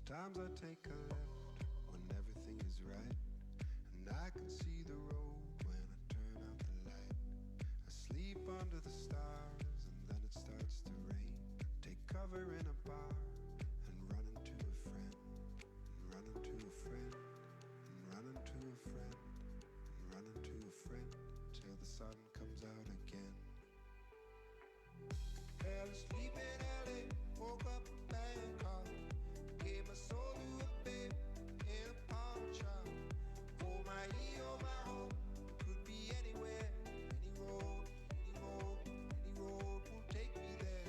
Sometimes I take a left when everything is right, and I can see the road when I turn out the light. I sleep under the stars, and then it starts to rain. Take cover in a bar and run into a friend, and run into a friend, and run into a friend, and run into a friend till the sun comes out again. Fell asleep in LA, woke up in Bangkok, gave my soul to a babe in a pawn shop. Oh my E, oh my hope, could be anywhere, any road, any road, any road will take me there.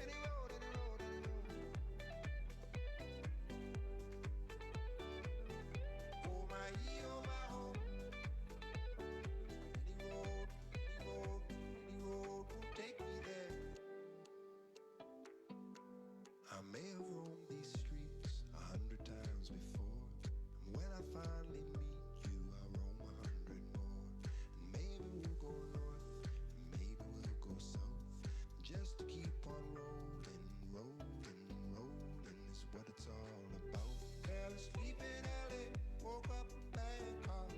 Any road, any road, any road. Oh my E, oh my hope, any road, any road, any road will take me there. I may have roamed these streets 100 times before, and when I finally meet you, I'll roam 100 more. And maybe we'll go north, and maybe we'll go south, just to keep on rolling, rolling, rolling is what it's all about. Fell asleep in LA, woke up in Bangkok,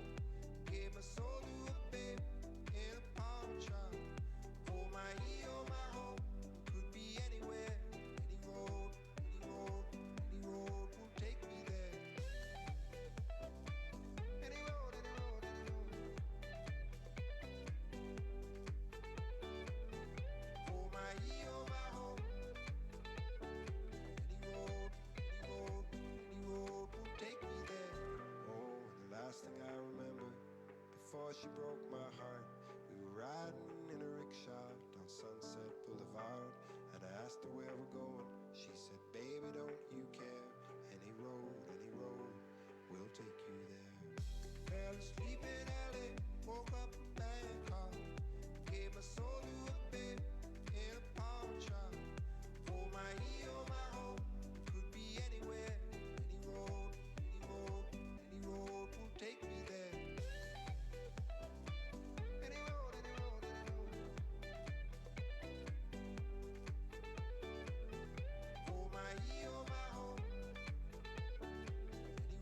gave my soul to a babe in a pawn shop. Oh my E, oh my hope, could be anywhere, any road, any road, any road will take me there. Any road, any road, any road. Oh my E, oh my hope, any road, any road, any road will take me there. Oh, and the last thing I remember before she broke my heart, we were riding in a rickshaw down Sunset Boulevard, and I asked her where we're going. She said, baby, don't you care? Any road will take you there. Fell asleep in LA, woke up in Bangkok, gave my soul to a babe in a pawn shop. Oh my E, oh my hope, could be anywhere, any road, any road, any road will take me there. Any road, any road, any road. Oh my E, oh my hope, any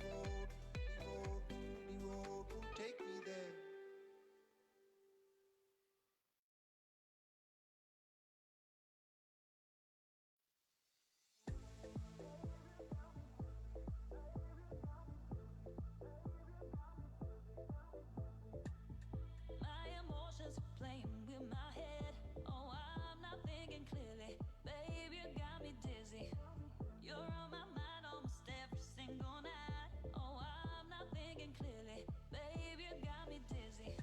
road, any road, any road will take me there. My emotions are playing with my head. Oh, I'm not thinking clearly. Babe, you got me dizzy. You're on my mind almost every single night. Oh, I'm not thinking clearly. Babe, you got me dizzy.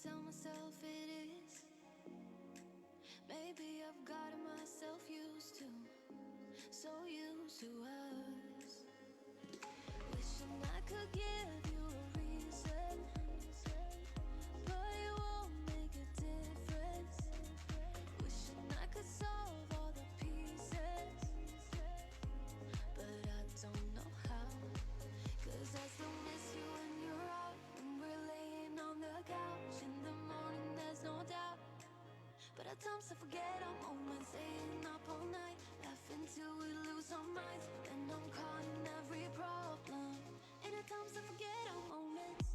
tell myself it is. Maybe I've gotten myself used to, so used to us. Wishing I could give you a reason, but it won't make a difference. Wishing I could solve all the pieces, but I don't know how. 'Cause I still miss you when you're out, when we're laying on the couch. In the morning there's no doubt, but at times I forget our moments, staying up all night, laughing till we lose our minds. And I'm caught in every problem, and at times I forget our moments.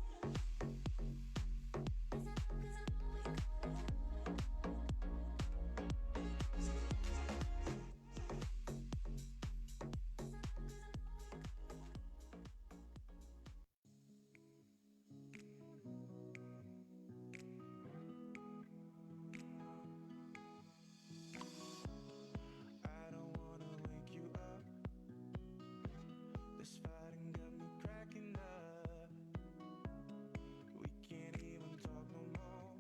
I don't wanna wake you up. This fighting got me cracking up. We can't even talk no more.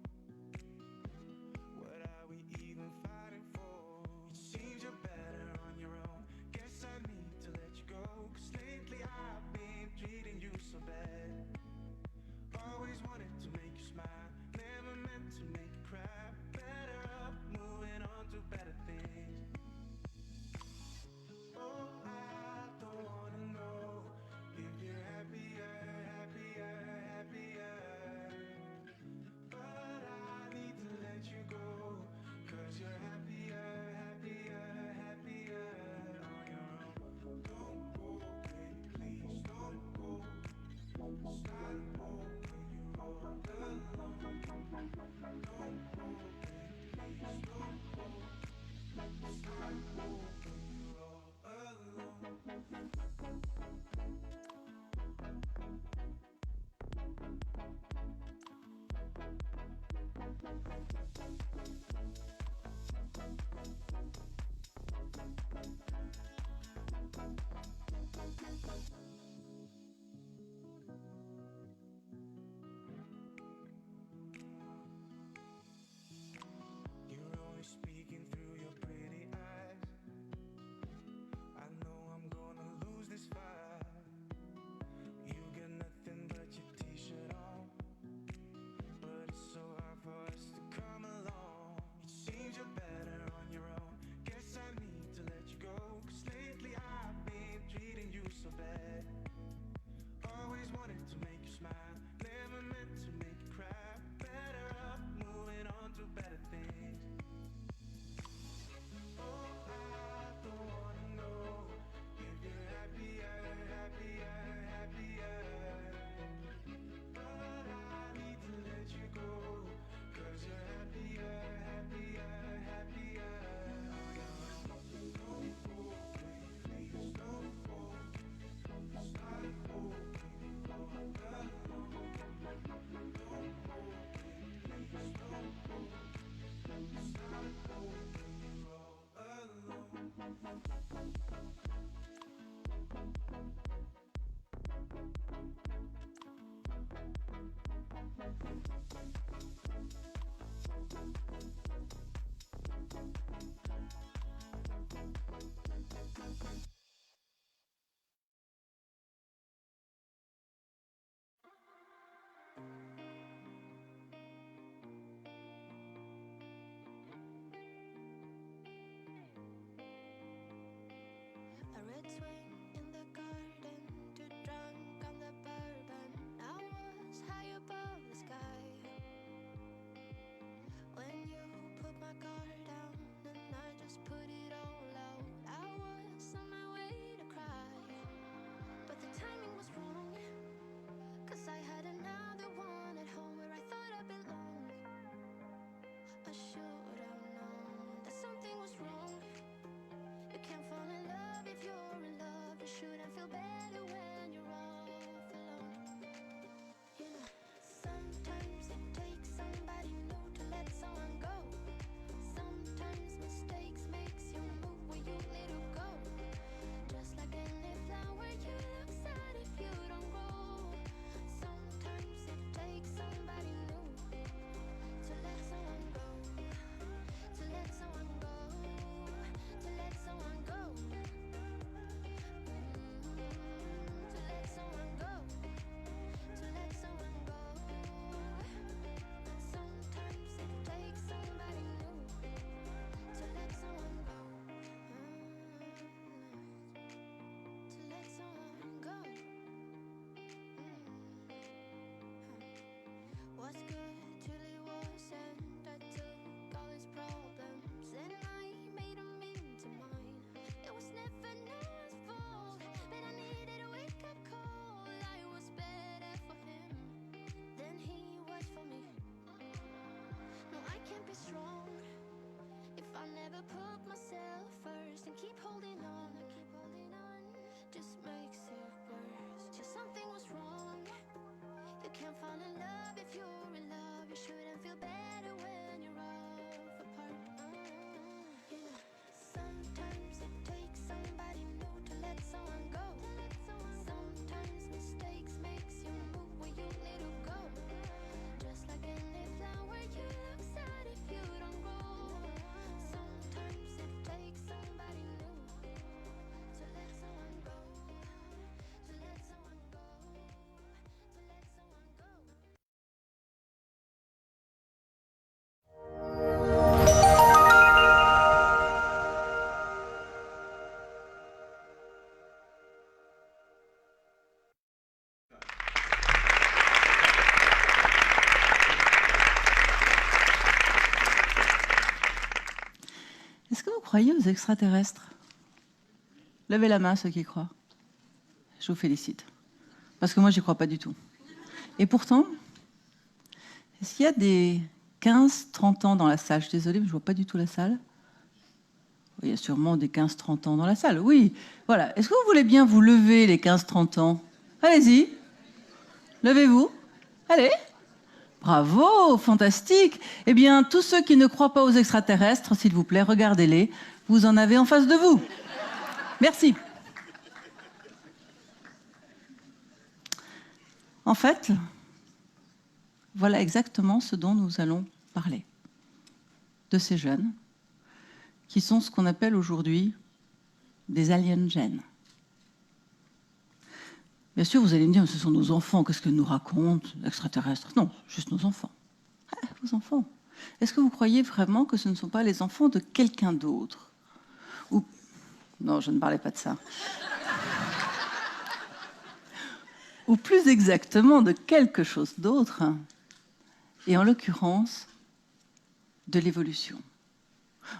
What are we even fighting for? It seems you're better on your own. Guess I need to let you go. 'Cause lately I've been treating you so bad. Always wanted to make you smile, never meant to make you cry. Better up, moving on to better things. Oh, I don't wanna know if you're happier, happier, happier. But I need to let you go, 'cause you're happier, happier, happier on your own. Don't go, baby, please don't go. Start over, you're all alone. Don't go, baby, please don't go. Start over, you're all alone. You're only speaking through your pretty eyes. I know I'm gonna lose this fight. You got nothing but your t-shirt on, but it's so hard for us to come along. It seems you're better on your own. Guess I need to let you go, 'cause lately I've been treating you so bad. Always wanted to make you smile, never meant to make you cry. Better up, moving on to better things. Oh, I don't wanna know if you're happier, happier, happier. But I need to let you go, 'cause you're happier, happier, happier on your own. Don't go, baby, please don't go. Start over, you're all alone. Don't go, baby, please don't go. Start over, you're all alone. A red swing in the garden, too drunk on the bourbon. I was high above the sky when you put my guard down, and I just put it all out. I was on my way to cry, but the timing was wrong. 'Cause I had another one at home where I thought I belonged. I should have known that something was wrong. You can't fall in love if you're in love. You shouldn't feel better when you're off alone. You know, sometimes it takes somebody new to let someone go. Sometimes mistakes makes you move where you let it go. Just like any flower, you look sad if you don't grow. Sometimes it takes somebody new croyez aux extraterrestres? Levez la main ceux qui y croient. Je vous félicite. Parce que moi, j'y crois pas du tout. Et pourtant, est-ce qu'il y a des 15-30 ans dans la salle? Je suis désolée, mais je vois pas du tout la salle. Il y a sûrement des 15-30 ans dans la salle. Oui, voilà. Est-ce que vous voulez bien vous lever, les 15-30 ans? Allez-y. Levez-vous. Allez. Bravo, fantastique. Eh bien, tous ceux qui ne croient pas aux extraterrestres, s'il vous plaît, regardez-les. Vous en avez en face de vous. Merci. En fait, voilà exactement ce dont nous allons parler. De ces jeunes qui sont ce qu'on appelle aujourd'hui des aliens gènes. Bien sûr, vous allez me dire, ce sont nos enfants, qu'est-ce qu'ils nous racontent, extraterrestres? Non, juste nos enfants. Ah, vos enfants. Est-ce que vous croyez vraiment que ce ne sont pas les enfants de quelqu'un d'autre? Ou... Non, je ne parlais pas de ça. Ou plus exactement de quelque chose d'autre, et en l'occurrence, de l'évolution.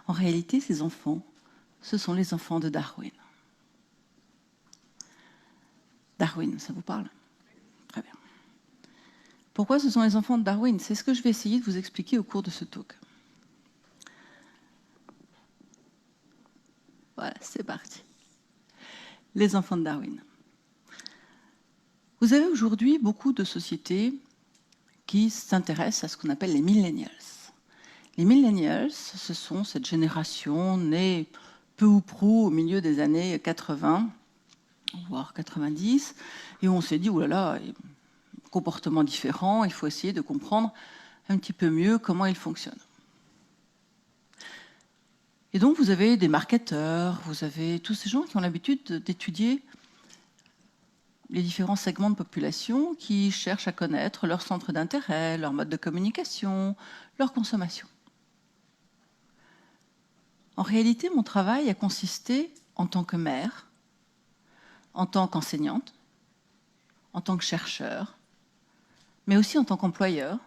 En réalité, ces enfants, ce sont les enfants de Darwin. Darwin, ça vous parle? Très bien. Pourquoi ce sont les enfants de Darwin? C'est ce que je vais essayer de vous expliquer au cours de ce talk. Voilà, c'est parti. Les enfants de Darwin. Vous avez aujourd'hui beaucoup de sociétés qui s'intéressent à ce qu'on appelle les millennials. Les millennials, ce sont cette génération née peu ou prou au milieu des années 80, voire 90, et où on s'est dit, oulala, comportement différent, il faut essayer de comprendre un petit peu mieux comment ils fonctionnent. Et donc vous avez des marketeurs, vous avez tous ces gens qui ont l'habitude d'étudier les différents segments de population qui cherchent à connaître leur centre d'intérêt, leur mode de communication, leur consommation. En réalité, mon travail a consisté, en tant que mère, en tant qu'enseignante, en tant que chercheur, mais aussi en tant qu'employeur,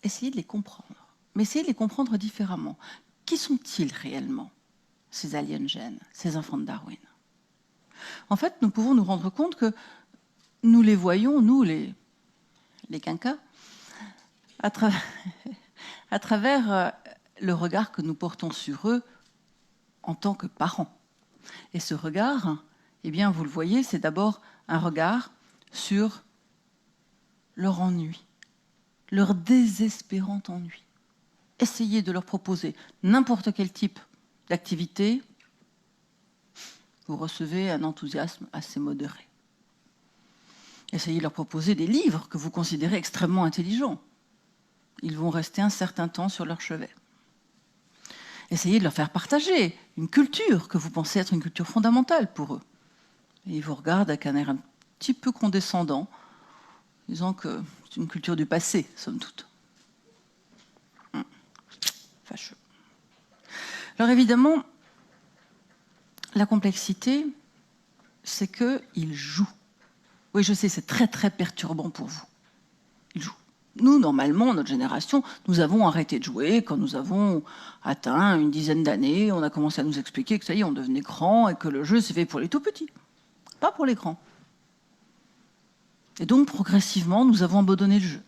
essayer de les comprendre, mais essayer de les comprendre différemment. Qui sont-ils réellement, ces aliens gènes, ces enfants de Darwin? En fait, nous pouvons nous rendre compte que nous les voyons, nous, les quinquas, à travers le regard que nous portons sur eux en tant que parents. Et ce regard, eh bien, vous le voyez, c'est d'abord un regard sur leur ennui, leur désespérant ennui. Essayez de leur proposer n'importe quel type d'activité, vous recevez un enthousiasme assez modéré. Essayez de leur proposer des livres que vous considérez extrêmement intelligents. Ils vont rester un certain temps sur leur chevet. Essayez de leur faire partager une culture que vous pensez être une culture fondamentale pour eux. Et ils vous regardent avec un air un petit peu condescendant, disant que c'est une culture du passé, somme toute. Fâcheux. Alors évidemment, la complexité, c'est qu'ils jouent. Oui, je sais, c'est très très perturbant pour vous. Ils jouent. Nous, normalement, notre génération, nous avons arrêté de jouer quand nous avons atteint une dizaine d'années. On a commencé à nous expliquer que ça y est, on devenait grand et que le jeu, c'est fait pour les tout petits, pas pour les grands. Et donc, progressivement, nous avons abandonné le jeu.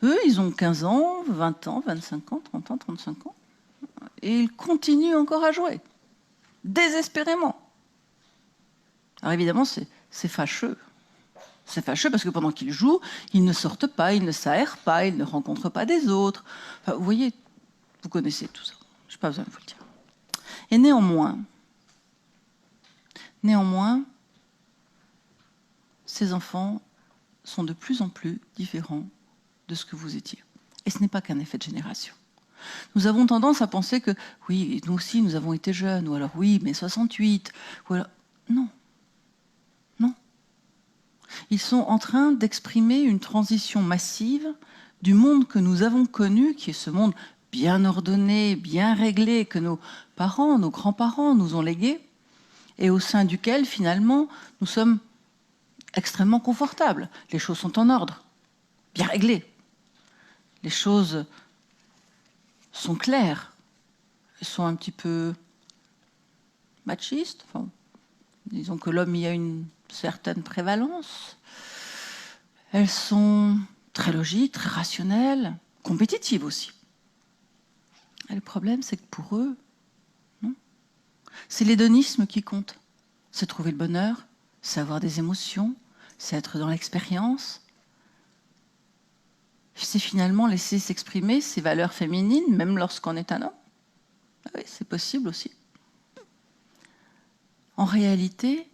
Eux, ils ont 15 ans, 20 ans, 25 ans, 30 ans, 35 ans. Et ils continuent encore à jouer. Désespérément. Alors évidemment, c'est fâcheux. C'est fâcheux parce que pendant qu'ils jouent, ils ne sortent pas, ils ne s'aèrent pas, ils ne rencontrent pas des autres. Enfin, vous voyez, vous connaissez tout ça. Je n'ai pas besoin de vous le dire. Et néanmoins, ces enfants sont de plus en plus différents de ce que vous étiez. Et ce n'est pas qu'un effet de génération. Nous avons tendance à penser que, oui, nous aussi, nous avons été jeunes, ou alors, oui, mais 68, ou alors... Non. Non. Ils sont en train d'exprimer une transition massive du monde que nous avons connu, qui est ce monde bien ordonné, bien réglé, que nos parents, nos grands-parents nous ont légué, et au sein duquel, finalement, nous sommes extrêmement confortables. Les choses sont en ordre, bien réglées. Les choses sont claires. Elles sont un petit peu machistes. Enfin, disons que l'homme y a une certaine prévalence. Elles sont très logiques, très rationnelles, compétitives aussi. Et le problème, c'est que pour eux, non. C'est l'hédonisme qui compte. C'est trouver le bonheur, c'est avoir des émotions, c'est être dans l'expérience. C'est finalement laisser s'exprimer ses valeurs féminines, même lorsqu'on est un homme. Ah oui, c'est possible aussi. En réalité,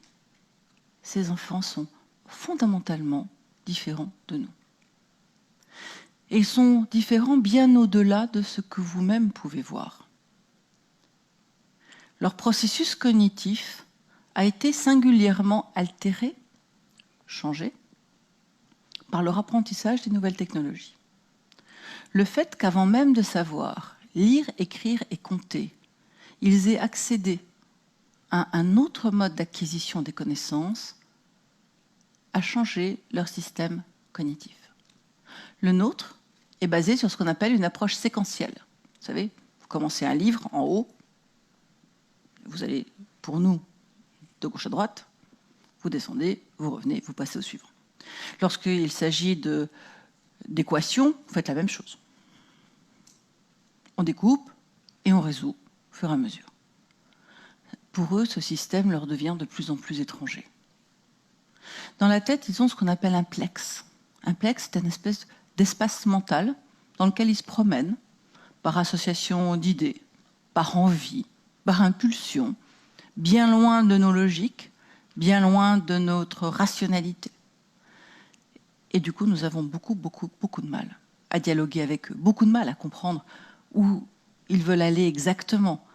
ces enfants sont fondamentalement différents de nous. Et ils sont différents bien au-delà de ce que vous-même pouvez voir. Leur processus cognitif a été singulièrement altéré, changé, par leur apprentissage des nouvelles technologies. Le fait qu'avant même de savoir lire, écrire et compter, ils aient accédé à un autre mode d'acquisition des connaissances a changé leur système cognitif. Le nôtre est basé sur ce qu'on appelle une approche séquentielle. Vous savez, vous commencez un livre en haut, vous allez, pour nous, de gauche à droite, vous descendez, vous revenez, vous passez au suivant. Lorsqu'il s'agit d'équations, vous faites la même chose. On découpe et on résout au fur et à mesure. Pour eux, ce système leur devient de plus en plus étranger. Dans la tête, ils ont ce qu'on appelle un plex. Un plex, c'est une espèce d'espace mental dans lequel ils se promènent par association d'idées, par envie, par impulsion, bien loin de nos logiques, bien loin de notre rationalité. Et du coup, nous avons beaucoup de mal à dialoguer avec eux, beaucoup de mal à comprendre où ils veulent aller exactement.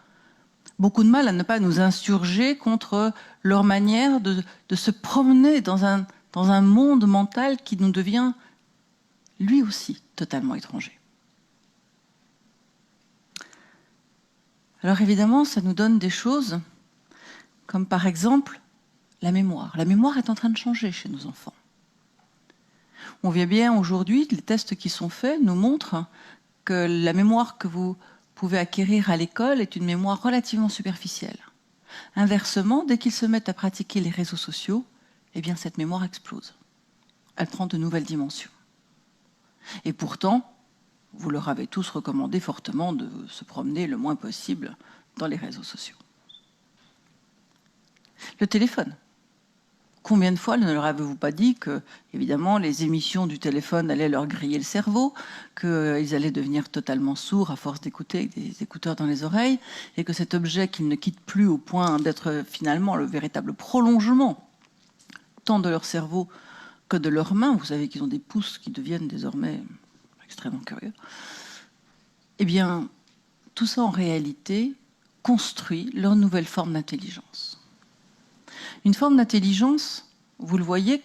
Beaucoup de mal à ne pas nous insurger contre leur manière de se promener dans un monde mental qui nous devient, lui aussi, totalement étranger. Alors évidemment, ça nous donne des choses comme par exemple la mémoire. La mémoire est en train de changer chez nos enfants. On voit bien aujourd'hui, les tests qui sont faits nous montrent que la mémoire que vous pouvez acquérir à l'école est une mémoire relativement superficielle. Inversement, dès qu'ils se mettent à pratiquer les réseaux sociaux, eh bien cette mémoire explose. Elle prend de nouvelles dimensions. Et pourtant, vous leur avez tous recommandé fortement de se promener le moins possible dans les réseaux sociaux. Le téléphone. Combien de fois ne leur avez-vous pas dit que, évidemment, les émissions du téléphone allaient leur griller le cerveau, qu'ils allaient devenir totalement sourds à force d'écouter avec des écouteurs dans les oreilles, et que cet objet qu'ils ne quittent plus au point d'être finalement le véritable prolongement, tant de leur cerveau que de leurs mains, vous savez qu'ils ont des pouces qui deviennent désormais extrêmement curieux, eh bien, tout ça en réalité construit leur nouvelle forme d'intelligence. Une forme d'intelligence, vous le voyez,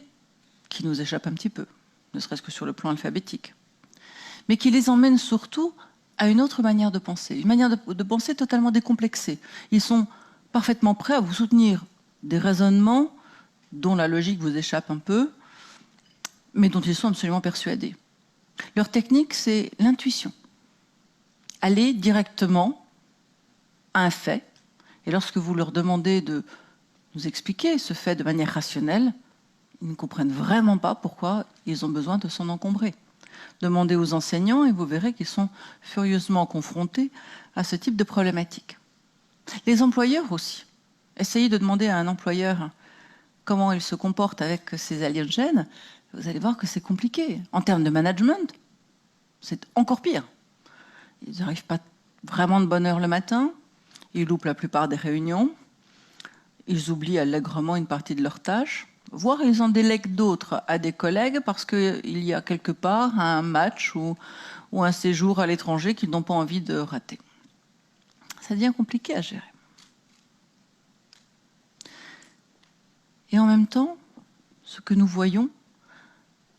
qui nous échappe un petit peu, ne serait-ce que sur le plan alphabétique, mais qui les emmène surtout à une autre manière de penser, une manière de penser totalement décomplexée. Ils sont parfaitement prêts à vous soutenir des raisonnements dont la logique vous échappe un peu, mais dont ils sont absolument persuadés. Leur technique, c'est l'intuition. Aller directement à un fait, et lorsque vous leur demandez de nous expliquer ce fait de manière rationnelle, ils ne comprennent vraiment pas pourquoi ils ont besoin de s'en encombrer. Demandez aux enseignants et vous verrez qu'ils sont furieusement confrontés à ce type de problématique. Les employeurs aussi. Essayez de demander à un employeur comment il se comporte avec ses aliens, vous allez voir que c'est compliqué. En termes de management, c'est encore pire. Ils n'arrivent pas vraiment de bonne heure le matin, ils loupent la plupart des réunions, ils oublient allègrement une partie de leurs tâches, voire ils en délèguent d'autres à des collègues parce qu'il y a quelque part un match ou un séjour à l'étranger qu'ils n'ont pas envie de rater. Ça devient compliqué à gérer. Et en même temps, ce que nous voyons,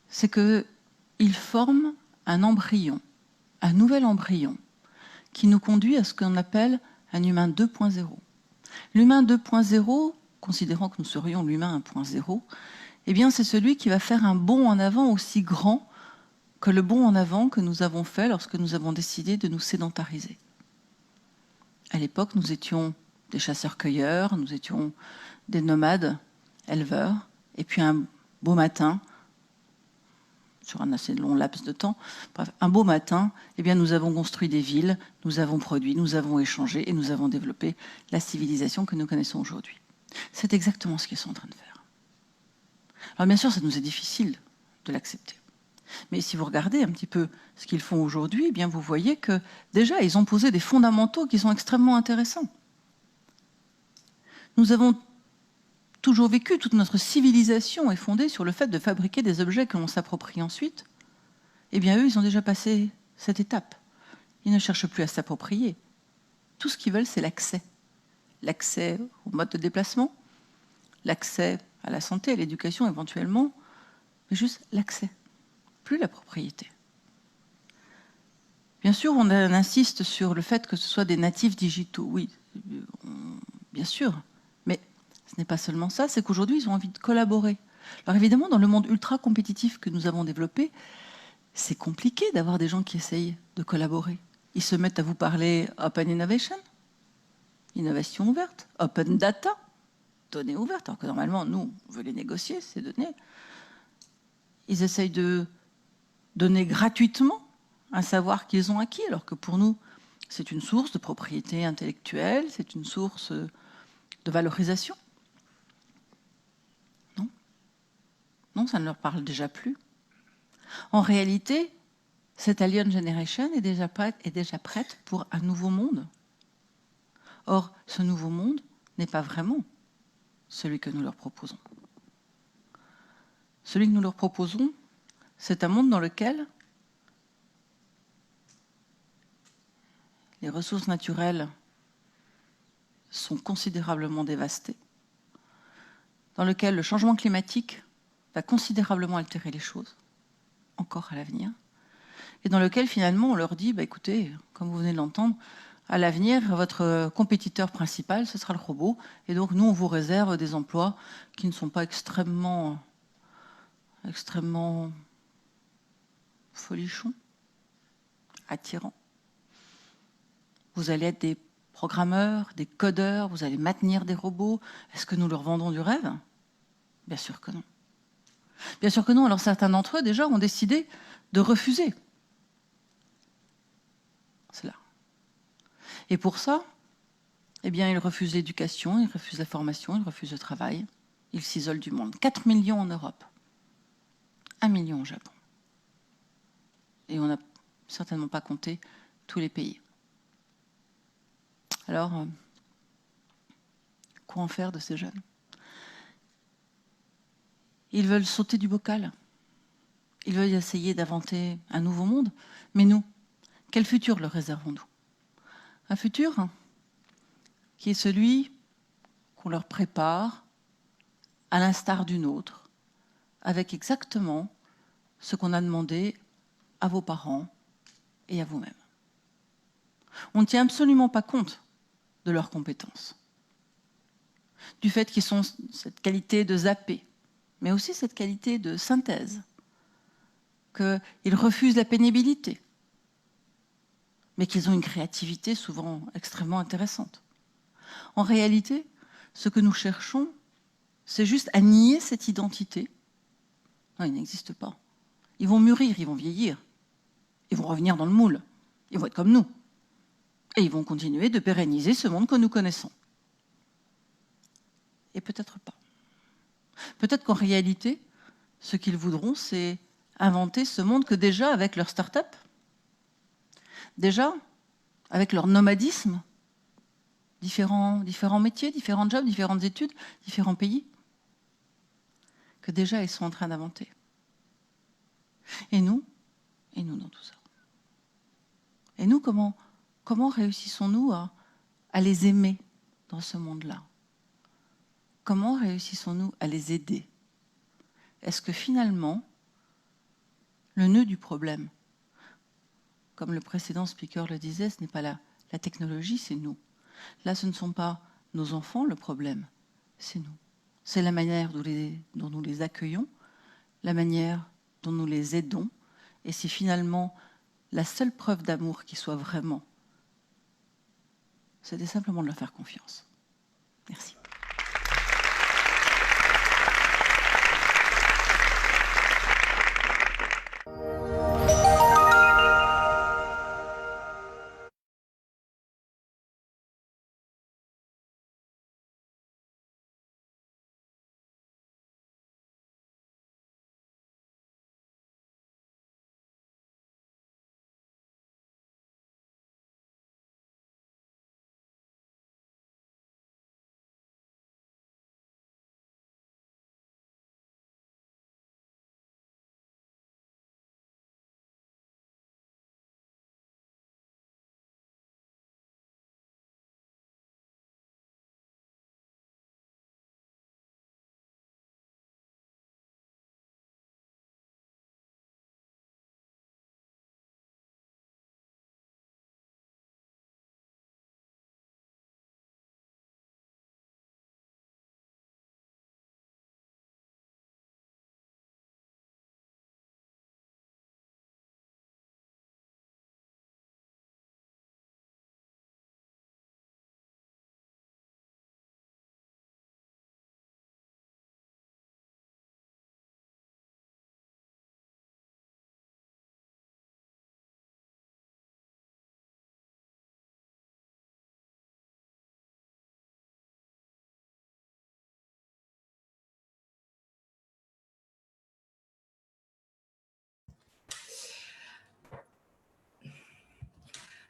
c'est qu'ils forment un embryon, un nouvel embryon, qui nous conduit à ce qu'on appelle un humain 2.0. L'humain 2.0, considérant que nous serions l'humain 1.0, eh bien c'est celui qui va faire un bond en avant aussi grand que le bond en avant que nous avons fait lorsque nous avons décidé de nous sédentariser. À l'époque, nous étions des chasseurs-cueilleurs, nous étions des nomades éleveurs, et puis un beau matin, sur un assez long laps de temps, bref, un beau matin, eh bien, nous avons construit des villes, nous avons produit, nous avons échangé et nous avons développé la civilisation que nous connaissons aujourd'hui. C'est exactement ce qu'ils sont en train de faire. Alors bien sûr, ça nous est difficile de l'accepter. Mais si vous regardez un petit peu ce qu'ils font aujourd'hui, eh bien vous voyez que déjà, ils ont posé des fondamentaux qui sont extrêmement intéressants. Nous avons toujours vécu, toute notre civilisation est fondée sur le fait de fabriquer des objets que l'on s'approprie ensuite. Eh bien eux, ils ont déjà passé cette étape. Ils ne cherchent plus à s'approprier. Tout ce qu'ils veulent, c'est l'accès. L'accès au mode de déplacement, l'accès à la santé, à l'éducation éventuellement, mais juste l'accès, plus la propriété. Bien sûr, on insiste sur le fait que ce soit des natifs digitaux. Oui, bien sûr, mais ce n'est pas seulement ça, c'est qu'aujourd'hui, ils ont envie de collaborer. Alors évidemment, dans le monde ultra compétitif que nous avons développé, c'est compliqué d'avoir des gens qui essayent de collaborer. Ils se mettent à vous parler Open Innovation, innovation ouverte, Open Data, données ouvertes, alors que normalement, nous, on veut les négocier, ces données. Ils essayent de donner gratuitement un savoir qu'ils ont acquis, alors que pour nous, c'est une source de propriété intellectuelle, c'est une source de valorisation. Non, non, ça ne leur parle déjà plus. En réalité, cette Alien Generation est déjà prête pour un nouveau monde. Or, ce nouveau monde n'est pas vraiment celui que nous leur proposons. Celui que nous leur proposons, c'est un monde dans lequel les ressources naturelles sont considérablement dévastées, dans lequel le changement climatique va considérablement altérer les choses, encore à l'avenir, et dans lequel finalement on leur dit, bah, écoutez, comme vous venez de l'entendre, à l'avenir, votre compétiteur principal, ce sera le robot, et donc nous, on vous réserve des emplois qui ne sont pas extrêmement folichons, attirants. Vous allez être des programmeurs, des codeurs, vous allez maintenir des robots. Est-ce que nous leur vendons du rêve? Bien sûr que non. Bien sûr que non. Alors certains d'entre eux, déjà, ont décidé de refuser cela. Et pour ça, eh bien, ils refusent l'éducation, ils refusent la formation, ils refusent le travail. Ils s'isolent du monde. 4 millions en Europe. 1 million au Japon. Et on n'a certainement pas compté tous les pays. Alors, quoi en faire de ces jeunes? Ils veulent sauter du bocal. Ils veulent essayer d'inventer un nouveau monde. Mais nous, quel futur leur réservons-nous? Un futur qui est celui qu'on leur prépare à l'instar d'une autre, avec exactement ce qu'on a demandé à vos parents et à vous-même. On ne tient absolument pas compte de leurs compétences, du fait qu'ils ont cette qualité de zapper, mais aussi cette qualité de synthèse, qu'ils refusent la pénibilité, mais qu'ils ont une créativité souvent extrêmement intéressante. En réalité, ce que nous cherchons, c'est juste à nier cette identité. Non, il n'existe pas. Ils vont mûrir, ils vont vieillir, ils vont revenir dans le moule, ils vont être comme nous. Et ils vont continuer de pérenniser ce monde que nous connaissons. Et peut-être pas. Peut-être qu'en réalité, ce qu'ils voudront, c'est inventer ce monde que déjà, avec leur start-up, déjà, avec leur nomadisme, différents métiers, différents jobs, différentes études, différents pays, que déjà ils sont en train d'inventer. Et nous dans tout ça. Et nous, comment réussissons-nous à les aimer dans ce monde-là? Comment réussissons-nous à les aider? Est-ce que finalement, le nœud du problème, comme le précédent speaker le disait, ce n'est pas la technologie, c'est nous. Là, ce ne sont pas nos enfants le problème, c'est nous. C'est la manière dont nous les accueillons, la manière dont nous les aidons et si finalement la seule preuve d'amour qui soit vraiment, c'était simplement de leur faire confiance. Merci.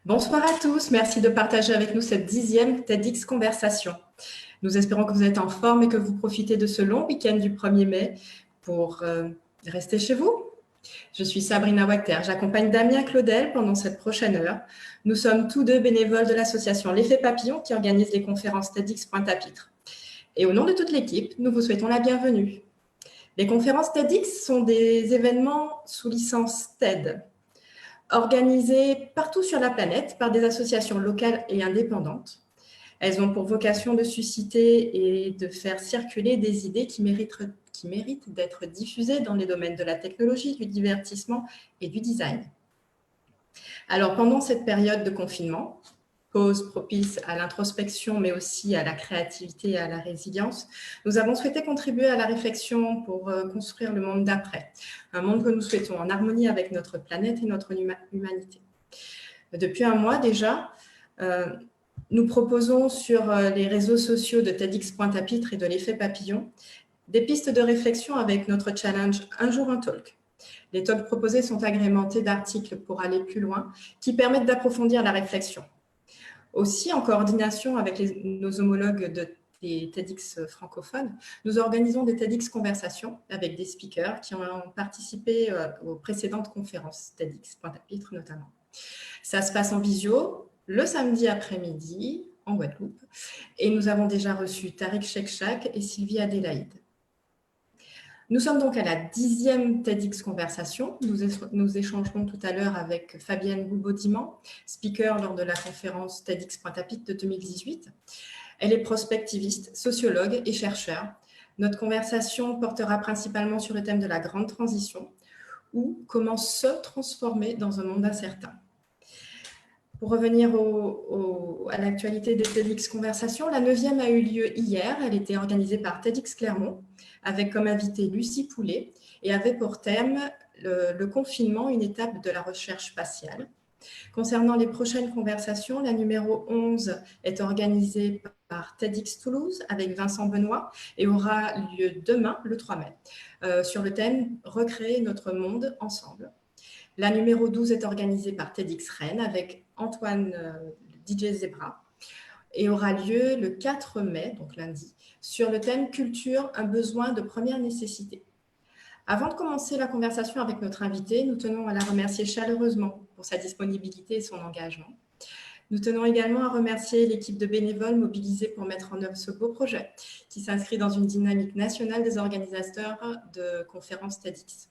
Bonsoir à tous, merci de partager avec nous cette 10e TEDx Conversation. Nous espérons que vous êtes en forme et que vous profitez de ce long week-end du 1er mai pour rester chez vous. Je suis Sabrina Wachter, j'accompagne Damien Claudel pendant cette prochaine heure. Nous sommes tous deux bénévoles de l'association L'Effet Papillon qui organise les conférences TEDx Pointe-à-Pitre. Et au nom de toute l'équipe, nous vous souhaitons la bienvenue. Les conférences TEDx sont des événements sous licence TED, organisées partout sur la planète par des associations locales et indépendantes. Elles ont pour vocation de susciter et de faire circuler des idées qui méritent d'être diffusées dans les domaines de la technologie, du divertissement et du design. Alors, pendant cette période de confinement, pause propice à l'introspection, mais aussi à la créativité et à la résilience, nous avons souhaité contribuer à la réflexion pour construire le monde d'après, un monde que nous souhaitons en harmonie avec notre planète et notre humanité. Depuis un mois déjà, nous proposons sur les réseaux sociaux de TEDx Pointe-à-Pitre et de l'Effet Papillon des pistes de réflexion avec notre challenge « Un jour un talk ». Les talks proposés sont agrémentés d'articles pour aller plus loin qui permettent d'approfondir la réflexion. Aussi, en coordination avec nos homologues des TEDx francophones, nous organisons des TEDx conversations avec des speakers qui ont participé aux précédentes conférences TEDx Pointe-à-Pitre notamment. Ça se passe en visio le samedi après-midi en Guadeloupe et nous avons déjà reçu Tariq Chekchak et Sylvie Adélaïde. Nous sommes donc à la 10e TEDx Conversation. Nous échangerons tout à l'heure avec Fabienne Boubaudiman, speaker lors de la conférence TEDx Pointe-à-Pitre de 2018. Elle est prospectiviste, sociologue et chercheur. Notre conversation portera principalement sur le thème de la grande transition ou comment se transformer dans un monde incertain. Pour revenir à l'actualité des TEDx Conversations, la 9e a eu lieu hier. Elle était organisée par TEDx Clermont, avec comme invitée Lucie Poulet, et avait pour thème le confinement, une étape de la recherche spatiale. Concernant les prochaines conversations, la numéro 11 est organisée par TEDx Toulouse avec Vincent Benoît et aura lieu demain, le 3 mai, sur le thème « Recréer notre monde ensemble ». La numéro 12 est organisée par TEDx Rennes avec Antoine DJ Zebra et aura lieu le 4 mai, donc lundi, sur le thème « Culture, un besoin de première nécessité ». Avant de commencer la conversation avec notre invité, nous tenons à la remercier chaleureusement pour sa disponibilité et son engagement. Nous tenons également à remercier l'équipe de bénévoles mobilisés pour mettre en œuvre ce beau projet qui s'inscrit dans une dynamique nationale des organisateurs de conférences TEDx.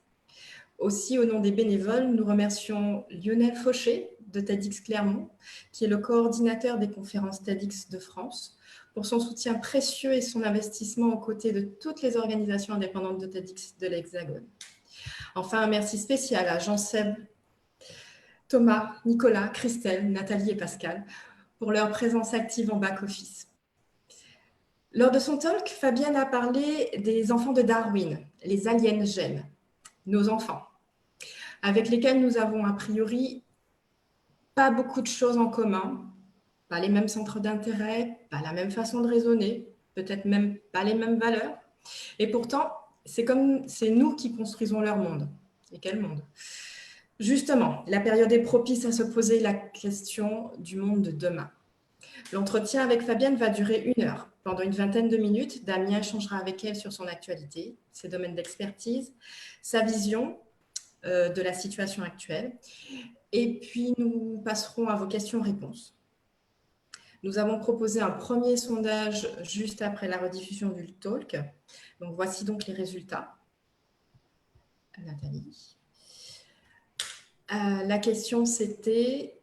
Aussi, au nom des bénévoles, nous remercions Lionel Fauché de TEDx Clermont, qui est le coordinateur des conférences TEDx de France, pour son soutien précieux et son investissement aux côtés de toutes les organisations indépendantes de TEDx de l'Hexagone. Enfin, un merci spécial à Jean-Seb, Thomas, Nicolas, Christelle, Nathalie et Pascal pour leur présence active en back-office. Lors de son talk, Fabienne a parlé des enfants de Darwin, les aliens gènes, nos enfants, avec lesquels nous avons a priori pas beaucoup de choses en commun, pas les mêmes centres d'intérêt, pas la même façon de raisonner, peut-être même pas les mêmes valeurs. Et pourtant, c'est nous qui construisons leur monde. Et quel monde? Justement, la période est propice à se poser la question du monde de demain. L'entretien avec Fabienne va durer 1 heure. Pendant une vingtaine de minutes, Damien échangera avec elle sur son actualité, ses domaines d'expertise, sa vision de la situation actuelle. Et puis, nous passerons à vos questions-réponses. Nous avons proposé un premier sondage juste après la rediffusion du talk. Donc, voici donc les résultats. Nathalie. La question, c'était...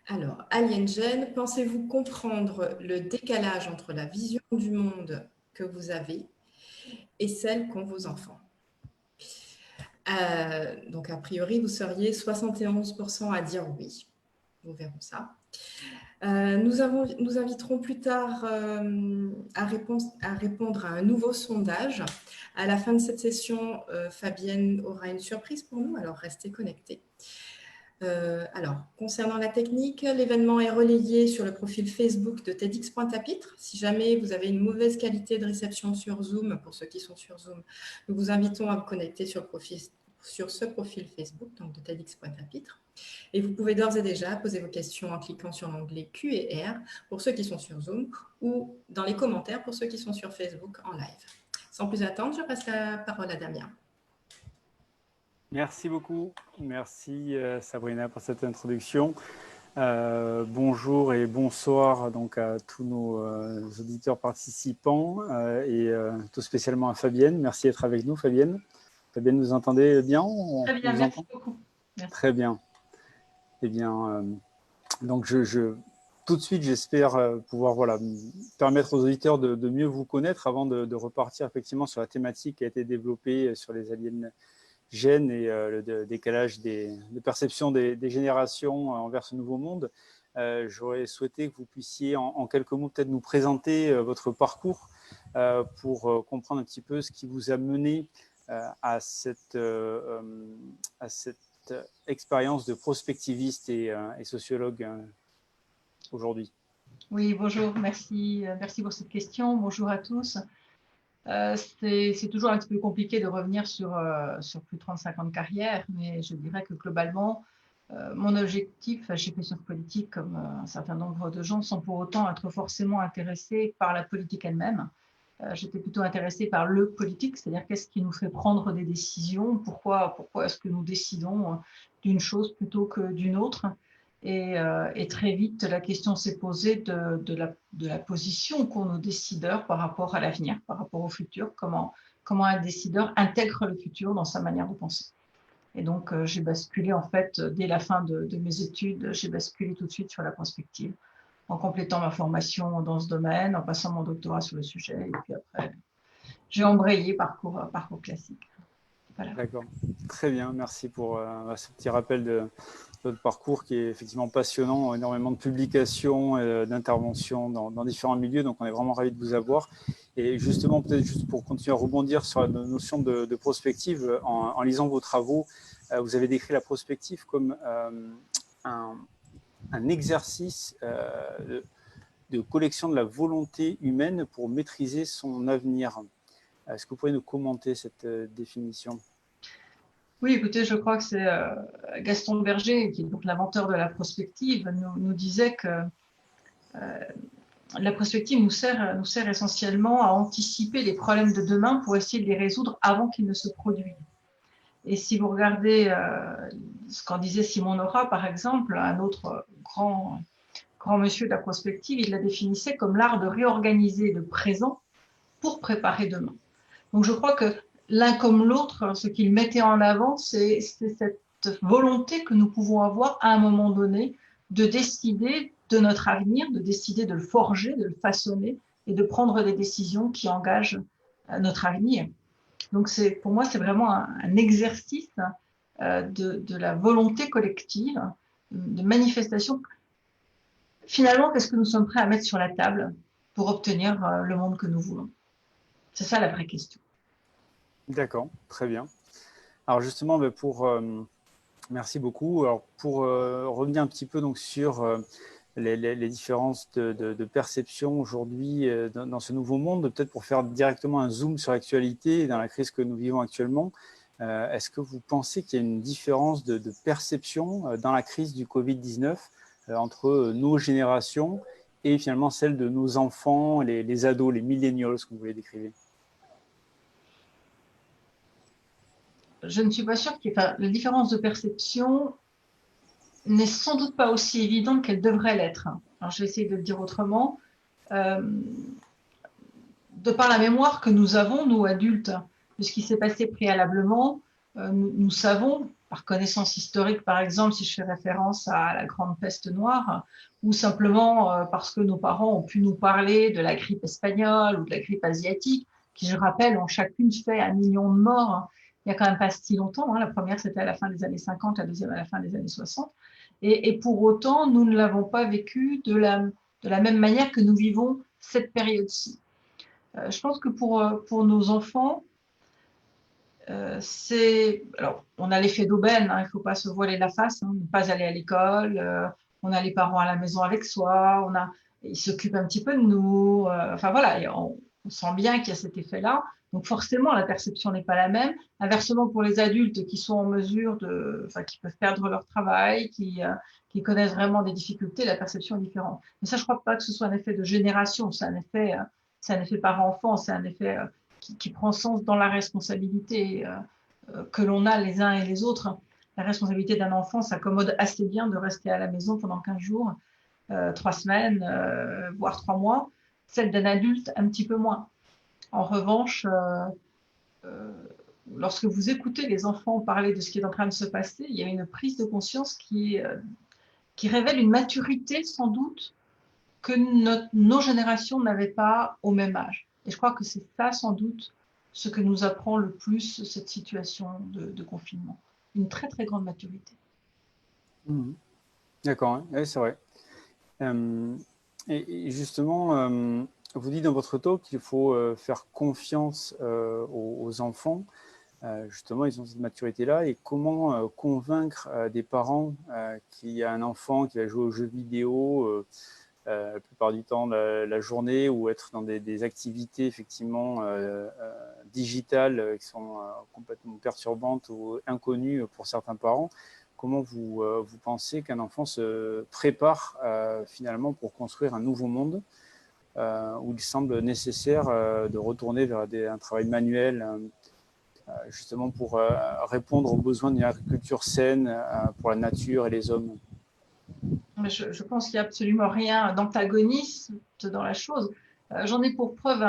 alors, Alien Gene, pensez-vous comprendre le décalage entre la vision du monde que vous avez et celle qu'ont vos enfants? Donc, a priori, vous seriez 71% à dire oui. Nous verrons ça. Nous inviterons plus tard à répondre à un nouveau sondage. À la fin de cette session, Fabienne aura une surprise pour nous, alors restez connectés. Alors, concernant la technique, l'événement est relayé sur le profil Facebook de TEDx Pointe-à-Pitre. Si jamais vous avez une mauvaise qualité de réception sur Zoom, pour ceux qui sont sur Zoom, nous vous invitons à vous connecter sur ce profil Facebook, donc de TEDx Pointe-à-Pitre. Et vous pouvez d'ores et déjà poser vos questions en cliquant sur l'onglet Q&R pour ceux qui sont sur Zoom ou dans les commentaires pour ceux qui sont sur Facebook en live. Sans plus attendre, je passe la parole à Damien. Merci beaucoup. Merci Sabrina pour cette introduction. Bonjour et bonsoir donc à tous nos auditeurs participants et tout spécialement à Fabienne. Merci d'être avec nous, Fabienne. Fabienne, vous entendez bien? Très bien, merci beaucoup. Merci. Très bien. Eh bien, donc tout de suite, j'espère pouvoir permettre aux auditeurs de mieux vous connaître avant de repartir effectivement sur la thématique qui a été développée sur les aliens gènes et le décalage de perception des générations envers ce nouveau monde. J'aurais souhaité que vous puissiez en quelques mots peut-être nous présenter votre parcours pour comprendre un petit peu ce qui vous a mené à cette expérience de prospectiviste et sociologue aujourd'hui. Oui, bonjour, merci pour cette question. Bonjour à tous. C'est toujours un petit peu compliqué de revenir sur plus de 35 ans de carrière, mais je dirais que globalement, mon objectif, j'ai fait sciences politiques comme un certain nombre de gens, sans pour autant être forcément intéressés par la politique elle-même. J'étais plutôt intéressée par le politique, c'est-à-dire qu'est-ce qui nous fait prendre des décisions, pourquoi est-ce que nous décidons d'une chose plutôt que d'une autre. Et très vite, la question s'est posée de la position qu'ont nos décideurs par rapport à l'avenir, par rapport au futur, comment un décideur intègre le futur dans sa manière de penser. Et donc, j'ai basculé en fait, dès la fin de mes études, j'ai basculé tout de suite sur la prospective, en complétant ma formation dans ce domaine, en passant mon doctorat sur le sujet, et puis après, j'ai embrayé parcours classique. Voilà. D'accord, très bien, merci pour ce petit rappel de votre parcours qui est effectivement passionnant, énormément de publications, d'interventions dans différents milieux, donc on est vraiment ravis de vous avoir. Et justement, peut-être juste pour continuer à rebondir sur la notion de prospective, en lisant vos travaux, vous avez décrit la prospective comme un exercice de collection de la volonté humaine pour maîtriser son avenir. Est-ce que vous pourriez nous commenter cette définition? Oui, écoutez, je crois que c'est Gaston Berger, qui est donc l'inventeur de la prospective, nous disait que la prospective nous sert essentiellement à anticiper les problèmes de demain pour essayer de les résoudre avant qu'ils ne se produisent. Et si vous regardez ce qu'en disait Simon Nora, par exemple, un autre grand monsieur de la prospective, il la définissait comme l'art de réorganiser le présent pour préparer demain. Donc je crois que l'un comme l'autre, ce qu'il mettait en avant, c'est cette volonté que nous pouvons avoir à un moment donné de décider de notre avenir, de décider de le forger, de le façonner et de prendre des décisions qui engagent notre avenir. Donc pour moi, c'est vraiment un exercice de la volonté collective, de manifestation. Finalement, qu'est-ce que nous sommes prêts à mettre sur la table pour obtenir le monde que nous voulons? C'est ça la vraie question. D'accord, très bien. Alors justement, merci beaucoup. Alors pour revenir un petit peu donc sur les différences de perception aujourd'hui dans ce nouveau monde, peut-être pour faire directement un zoom sur l'actualité et dans la crise que nous vivons actuellement, est-ce que vous pensez qu'il y a une différence de perception dans la crise du Covid-19 entre nos générations et finalement celle de nos enfants, les ados, les millennials, comme vous les décrivez? Je ne suis pas sûre la différence de perception n'est sans doute pas aussi évidente qu'elle devrait l'être. Alors, je vais essayer de le dire autrement. De par la mémoire que nous avons, nous adultes, de ce qui s'est passé préalablement, nous savons, par connaissance historique par exemple, si je fais référence à la grande peste noire, ou simplement parce que nos parents ont pu nous parler de la grippe espagnole ou de la grippe asiatique, qui, je rappelle, ont chacune fait 1 million de morts il n'y a quand même pas si longtemps. La première, c'était à la fin des années 50, la deuxième à la fin des années 60. Et pour autant, nous ne l'avons pas vécu de la même manière que nous vivons cette période-ci. Je pense que pour nos enfants, alors, on a l'effet d'aubaine, il ne faut pas se voiler la face, ne pas aller à l'école, on a les parents à la maison avec soi, ils s'occupent un petit peu de nous, enfin voilà, on sent bien qu'il y a cet effet-là. Donc forcément, la perception n'est pas la même. Inversement, pour les adultes qui sont en mesure qui peuvent perdre leur travail, qui connaissent vraiment des difficultés, la perception est différente. Mais ça, je ne crois pas que ce soit un effet de génération, c'est un effet parent-enfant, c'est un effet qui prend sens dans la responsabilité que l'on a les uns et les autres. La responsabilité d'un enfant s'accommode assez bien de rester à la maison pendant 15 jours, 3 semaines, voire 3 mois. Celle d'un adulte, un petit peu moins. En revanche, lorsque vous écoutez les enfants parler de ce qui est en train de se passer, il y a une prise de conscience qui révèle une maturité sans doute que nos générations n'avaient pas au même âge. Et je crois que c'est ça sans doute ce que nous apprend le plus cette situation de confinement. Une très très grande maturité. Mmh. D'accord, hein. Oui, c'est vrai. Et justement, vous dites dans votre talk qu'il faut faire confiance aux enfants. Justement, ils ont cette maturité-là. Et comment convaincre des parents qu'il y a un enfant qui va jouer aux jeux vidéo la plupart du temps la journée ou être dans des activités effectivement digitales qui sont complètement perturbantes ou inconnues pour certains parents? Comment vous pensez qu'un enfant se prépare finalement pour construire un nouveau monde où il semble nécessaire de retourner vers un travail manuel justement pour répondre aux besoins d'une agriculture saine pour la nature et les hommes? Je pense qu'il n'y a absolument rien d'antagoniste dans la chose. J'en ai pour preuve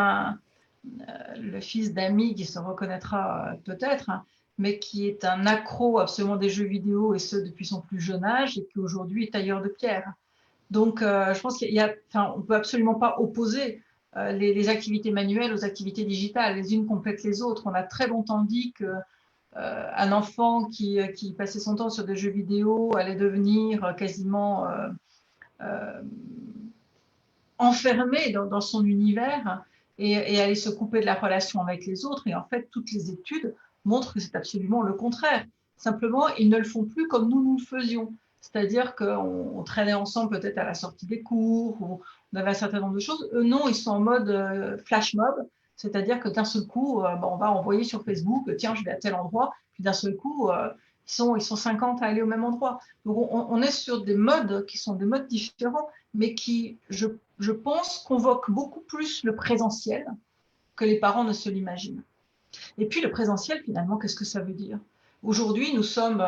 le fils d'ami qui se reconnaîtra peut-être, mais qui est un accro absolument des jeux vidéo, et ce depuis son plus jeune âge, et qui aujourd'hui est tailleur de pierre. Donc, je pense on ne peut absolument pas opposer les activités manuelles aux activités digitales. Les unes complètent les autres. On a très longtemps dit qu'un enfant qui passait son temps sur des jeux vidéo allait devenir quasiment enfermé dans son univers et aller se couper de la relation avec les autres. Et en fait, toutes les études montrent que c'est absolument le contraire. Simplement, ils ne le font plus comme nous le faisions. C'est-à-dire qu'on traînait ensemble peut-être à la sortie des cours, ou on avait un certain nombre de choses. Eux, non, ils sont en mode flash mob, c'est-à-dire que d'un seul coup, on va envoyer sur Facebook, tiens, je vais à tel endroit, puis d'un seul coup, ils sont 50 à aller au même endroit. Donc, on est sur des modes qui sont des modes différents, mais qui, je pense, convoquent beaucoup plus le présentiel que les parents ne se l'imaginent. Et puis, le présentiel, finalement, qu'est-ce que ça veut dire? Aujourd'hui, nous sommes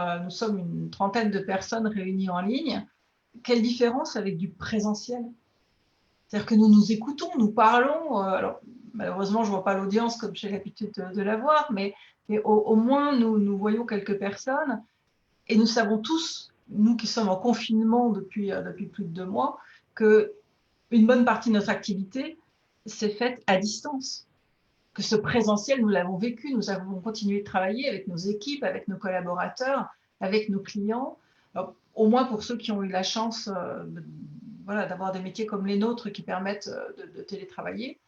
une trentaine de personnes réunies en ligne. Quelle différence avec du présentiel? C'est-à-dire que nous nous écoutons, nous parlons. Alors, malheureusement, je ne vois pas l'audience comme j'ai l'habitude de la voir, mais au moins, nous voyons quelques personnes et nous savons tous, nous qui sommes en confinement depuis plus de 2 mois, qu'une bonne partie de notre activité s'est faite à distance. que ce présentiel, nous l'avons vécu, nous avons continué de travailler avec nos équipes, avec nos collaborateurs, avec nos clients. Alors, au moins pour ceux qui ont eu la chance voilà, d'avoir des métiers comme les nôtres qui permettent de télétravailler.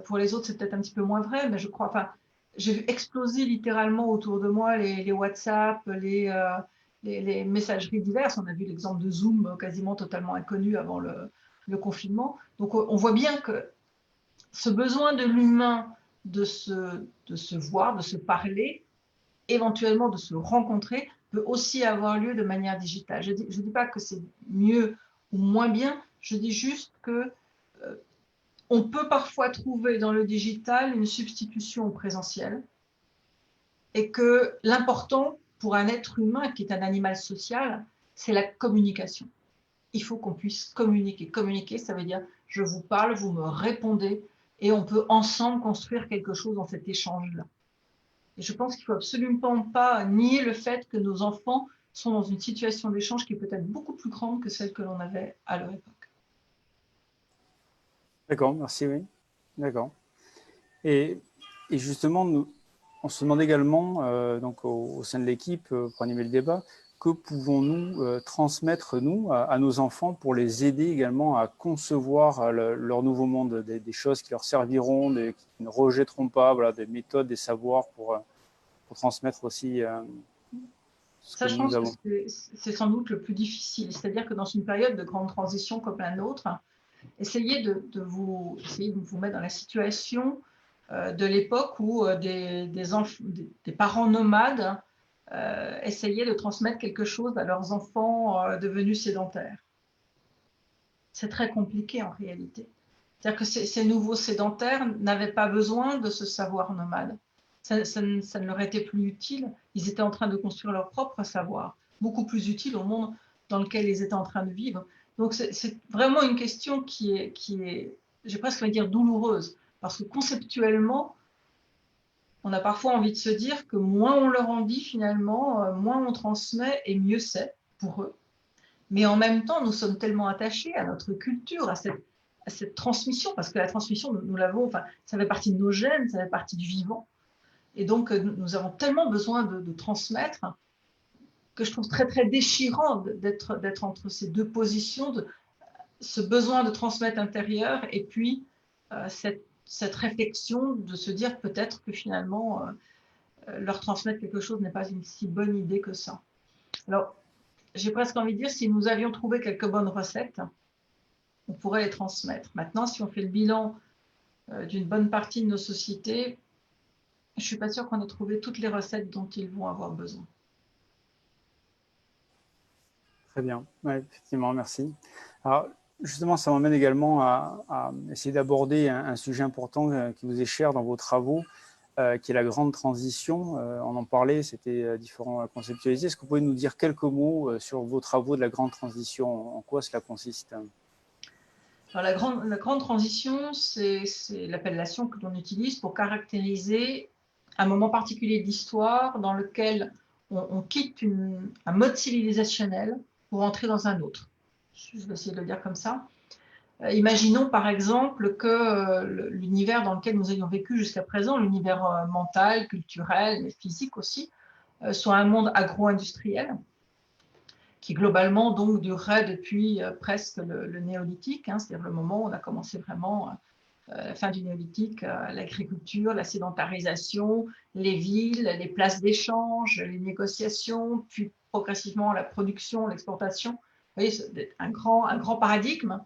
Pour les autres, c'est peut-être un petit peu moins vrai, mais je crois, enfin, j'ai vu exploser littéralement autour de moi les WhatsApp, les messageries diverses. On a vu l'exemple de Zoom quasiment totalement inconnu avant le confinement. Donc, on voit bien que ce besoin de l'humain de se voir, de se parler, éventuellement de se rencontrer, peut aussi avoir lieu de manière digitale. Je ne dis pas que c'est mieux ou moins bien, je dis juste que on peut parfois trouver dans le digital une substitution au présentiel et que l'important pour un être humain qui est un animal social, c'est la communication. Il faut qu'on puisse communiquer. Communiquer, ça veut dire je vous parle, vous me répondez et on peut ensemble construire quelque chose dans cet échange-là. Et je pense qu'il ne faut absolument pas nier le fait que nos enfants sont dans une situation d'échange qui est peut-être beaucoup plus grande que celle que l'on avait à leur époque. D'accord, merci, oui. D'accord. Et justement, on se demande également, donc au sein de l'équipe, pour animer le débat, que pouvons-nous transmettre, nous, à nos enfants pour les aider également à concevoir leur nouveau monde, des choses qui leur serviront, qui ne rejetteront pas, voilà, des méthodes, des savoirs pour transmettre aussi ce Ça, que je nous pense avons. que c'est sans doute le plus difficile. C'est-à-dire que dans une période de grande transition comme la nôtre, essayez de vous mettre dans la situation de l'époque où des parents nomades essayaient de transmettre quelque chose à leurs enfants devenus sédentaires. C'est très compliqué en réalité. C'est-à-dire que ces nouveaux sédentaires n'avaient pas besoin de ce savoir nomade. Ça ne leur était plus utile. Ils étaient en train de construire leur propre savoir, beaucoup plus utile au monde dans lequel ils étaient en train de vivre. Donc c'est vraiment une question qui est j'ai presque envie de dire douloureuse, parce que conceptuellement, on a parfois envie de se dire que moins on leur en dit finalement, moins on transmet et mieux c'est pour eux. Mais en même temps, nous sommes tellement attachés à notre culture, à cette transmission, parce que la transmission, nous l'avons, enfin, ça fait partie de nos gènes, ça fait partie du vivant. Et donc, nous avons tellement besoin de transmettre que je trouve très, très déchirant d'être entre ces deux positions, ce besoin de transmettre intérieur et puis cette réflexion de se dire peut-être que finalement, leur transmettre quelque chose n'est pas une si bonne idée que ça. Alors, j'ai presque envie de dire, si nous avions trouvé quelques bonnes recettes, on pourrait les transmettre. Maintenant, si on fait le bilan d'une bonne partie de nos sociétés, je ne suis pas sûre qu'on ait trouvé toutes les recettes dont ils vont avoir besoin. Très bien, ouais, effectivement, merci. Alors, justement, ça m'emmène également à essayer d'aborder un sujet important qui vous est cher dans vos travaux, qui est la grande transition. On en parlait, c'était différent à conceptualiser. Est-ce que vous pouvez nous dire quelques mots sur vos travaux de la grande transition? En quoi cela consiste? Alors, la grande transition, c'est l'appellation que l'on utilise pour caractériser un moment particulier de l'histoire dans lequel on quitte un mode civilisationnel pour entrer dans un autre. Je vais essayer de le dire comme ça. Imaginons par exemple que l'univers dans lequel nous ayons vécu jusqu'à présent, l'univers mental, culturel, mais physique aussi, soit un monde agro-industriel qui globalement donc durerait depuis presque le néolithique, hein, c'est-à-dire le moment où on a commencé vraiment la fin du néolithique, l'agriculture, la sédentarisation, les villes, les places d'échange, les négociations, puis progressivement la production, l'exportation. Vous voyez, c'est un grand paradigme.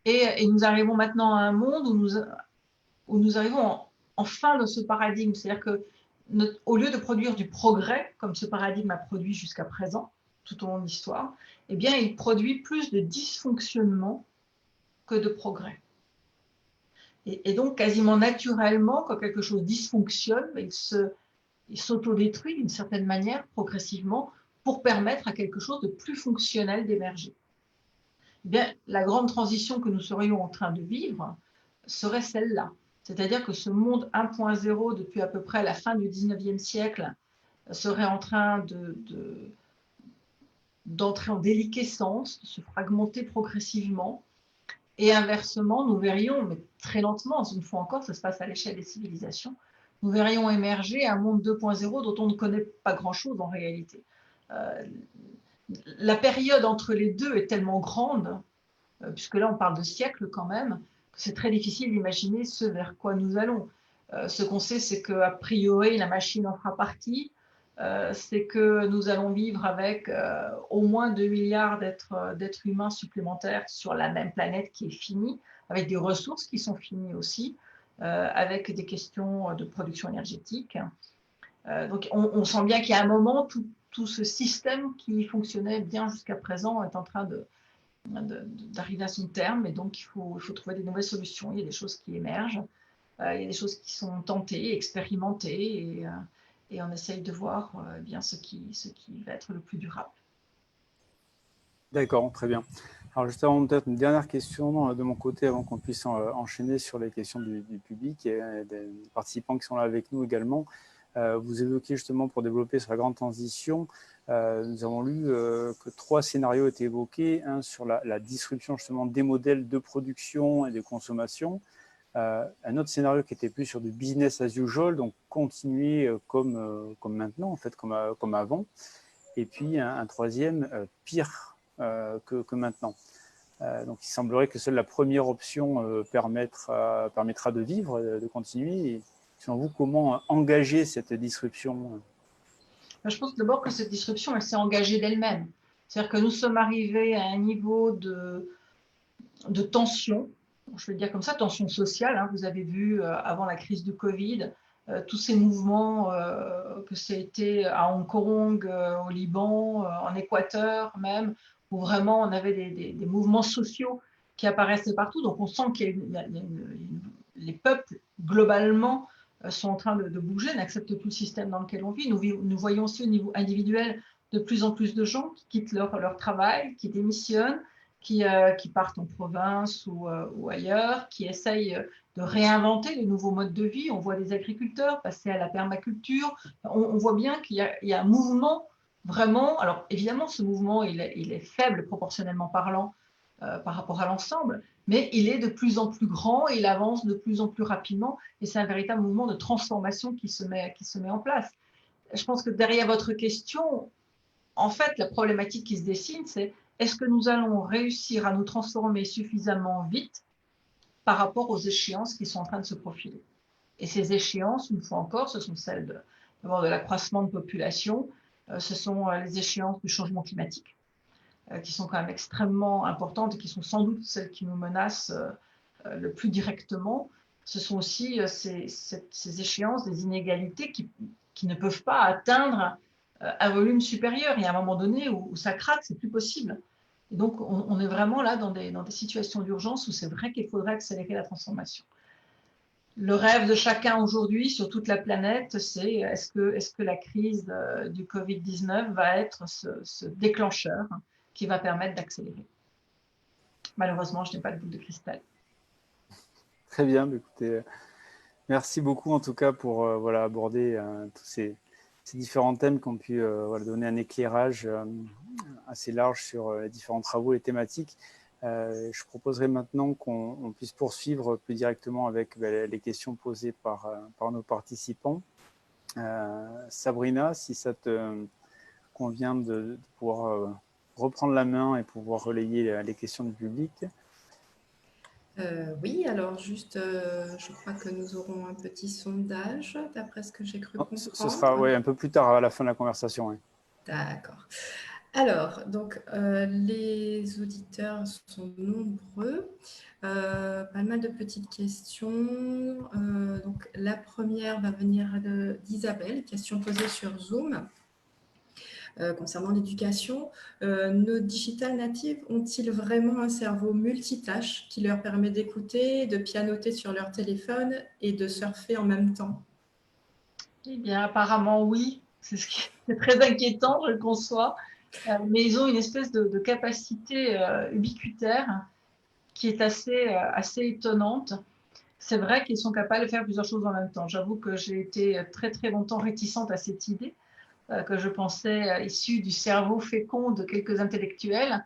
Et nous arrivons maintenant à un monde où nous arrivons en fin de ce paradigme. C'est-à-dire que au lieu de produire du progrès, comme ce paradigme a produit jusqu'à présent, tout au long de l'histoire, eh bien, il produit plus de dysfonctionnement que de progrès. Et donc, quasiment naturellement, quand quelque chose dysfonctionne, il s'autodétruit d'une certaine manière, progressivement, pour permettre à quelque chose de plus fonctionnel d'émerger. Eh bien, la grande transition que nous serions en train de vivre serait celle-là. C'est-à-dire que ce monde 1.0, depuis à peu près la fin du 19e siècle, serait en train d'entrer en déliquescence, de se fragmenter progressivement, Et inversement, nous verrions, mais très lentement, une fois encore, ça se passe à l'échelle des civilisations, nous verrions émerger un monde 2.0 dont on ne connaît pas grand-chose en réalité. La période entre les deux est tellement grande, puisque là on parle de siècles quand même, que c'est très difficile d'imaginer ce vers quoi nous allons. Ce qu'on sait, c'est qu'a priori, la machine en fera partie. C'est que nous allons vivre avec au moins 2 milliards d'êtres humains supplémentaires sur la même planète qui est finie, avec des ressources qui sont finies aussi, avec des questions de production énergétique. Donc on sent bien qu'il y a un moment, tout ce système qui fonctionnait bien jusqu'à présent est en train d'arriver à son terme, et donc il faut trouver des nouvelles solutions. Il y a des choses qui émergent, il y a des choses qui sont tentées, expérimentées, et on essaye de voir bien ce qui va être le plus durable. D'accord, très bien. Alors justement, peut-être une dernière question de mon côté avant qu'on puisse enchaîner sur les questions du public et des participants qui sont là avec nous également. Vous évoquez justement pour développer sur la grande transition, nous avons lu que 3 scénarios étaient évoqués, un sur la disruption justement des modèles de production et de consommation, un autre scénario qui était plus sur du business as usual, donc continuer comme maintenant, en fait, comme avant, et puis un troisième pire que maintenant. Donc il semblerait que seule la première option permettra de vivre, de continuer. Et selon vous, comment engager cette disruption? Je pense d'abord que cette disruption, elle s'est engagée d'elle-même. C'est-à-dire que nous sommes arrivés à un niveau de tension, je vais le dire comme ça, tension sociale. Hein. Vous avez vu avant la crise du Covid, tous ces mouvements que ça a été à Hong Kong, au Liban, en Équateur même, où vraiment on avait des mouvements sociaux qui apparaissaient partout. Donc on sent qu'il y a les peuples globalement sont en train de bouger, n'acceptent plus le système dans lequel on vit. Nous voyons aussi au niveau individuel de plus en plus de gens qui quittent leur travail, qui démissionnent, qui partent en province ou ailleurs, qui essayent de réinventer de nouveaux modes de vie. On voit des agriculteurs passer à la permaculture. On voit bien qu'il y a un mouvement vraiment. Alors évidemment, ce mouvement, il est faible proportionnellement parlant par rapport à l'ensemble, mais il est de plus en plus grand, il avance de plus en plus rapidement, et c'est un véritable mouvement de transformation qui se met en place. Je pense que derrière votre question, en fait, la problématique qui se dessine, c'est est-ce que nous allons réussir à nous transformer suffisamment vite par rapport aux échéances qui sont en train de se profiler? Et ces échéances, une fois encore, ce sont celles d'abord de l'accroissement de population, ce sont les échéances du changement climatique, qui sont quand même extrêmement importantes et qui sont sans doute celles qui nous menacent le plus directement. Ce sont aussi ces échéances des inégalités qui ne peuvent pas atteindre un volume supérieur. Il y a un moment donné où ça craque, c'est plus possible. Et donc, on est vraiment là dans des situations d'urgence où c'est vrai qu'il faudrait accélérer la transformation. Le rêve de chacun aujourd'hui sur toute la planète, c'est est-ce que la crise du Covid-19 va être ce déclencheur qui va permettre d'accélérer. Malheureusement, je n'ai pas de boule de cristal. Très bien, écoutez, merci beaucoup en tout cas pour aborder tous ces différents thèmes qui ont pu donner un éclairage assez large sur les différents travaux et thématiques. Je proposerai maintenant qu'on puisse poursuivre plus directement avec les questions posées par nos participants. Sabrina, si ça te convient de pouvoir reprendre la main et pouvoir relayer les questions du public. Oui, alors juste, je crois que nous aurons un petit sondage, d'après ce que j'ai cru comprendre. Ce sera un peu plus tard, à la fin de la conversation. Oui. D'accord. Alors, donc, les auditeurs sont nombreux. Pas mal de petites questions. Donc, la première va venir d'Isabelle, question posée sur Zoom. Concernant l'éducation, nos digital natives ont-ils vraiment un cerveau multitâche qui leur permet d'écouter, de pianoter sur leur téléphone et de surfer en même temps? Eh bien, apparemment, oui. C'est très inquiétant, je le conçois. Mais ils ont une espèce de capacité ubiquitaire qui est assez étonnante. C'est vrai qu'ils sont capables de faire plusieurs choses en même temps. J'avoue que j'ai été très, très longtemps réticente à cette idée, que je pensais issue du cerveau fécond de quelques intellectuels.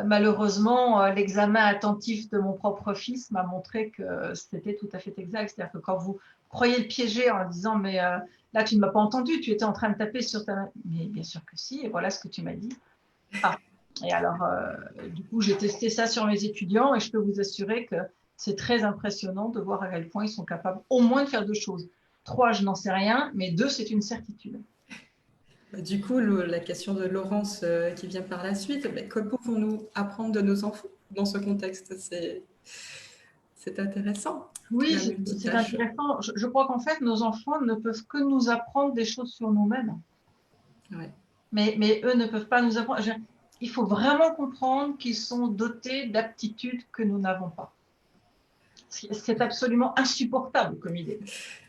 Malheureusement, l'examen attentif de mon propre fils m'a montré que c'était tout à fait exact. C'est-à-dire que quand vous croyez le piéger en disant « mais là, tu ne m'as pas entendu, tu étais en train de taper sur ta main ». Mais bien sûr que si, et voilà ce que tu m'as dit. Ah. Et alors, du coup, j'ai testé ça sur mes étudiants et je peux vous assurer que c'est très impressionnant de voir à quel point ils sont capables au moins de faire 2 choses. 3, je n'en sais rien, mais 2, c'est une certitude. Du coup, la question de Laurence qui vient par la suite, que pouvons-nous apprendre de nos enfants dans ce contexte? C'est intéressant. Oui, La c'est multitâche. intéressant. Je crois qu'en fait, nos enfants ne peuvent que nous apprendre des choses sur nous-mêmes. Ouais. Mais eux ne peuvent pas nous apprendre. Il faut vraiment comprendre qu'ils sont dotés d'aptitudes que nous n'avons pas. C'est absolument insupportable comme idée.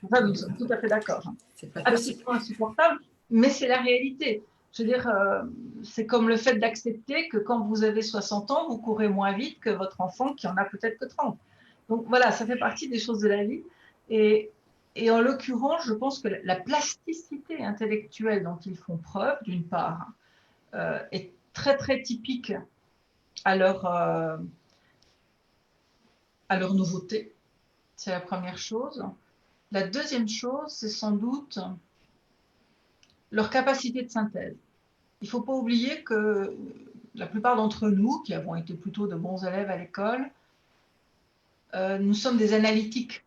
Enfin, nous sommes tout à fait d'accord. C'est pas possible. Absolument insupportable, mais c'est la réalité. Je veux dire, c'est comme le fait d'accepter que quand vous avez 60 ans, vous courez moins vite que votre enfant qui en a peut-être que 30. Donc voilà, ça fait partie des choses de la vie. Et en l'occurrence, je pense que la plasticité intellectuelle dont ils font preuve, d'une part, est très très typique à leur nouveauté. C'est la première chose. La deuxième chose, c'est sans doute leur capacité de synthèse. Il ne faut pas oublier que la plupart d'entre nous, qui avons été plutôt de bons élèves à l'école, nous sommes des analytiques.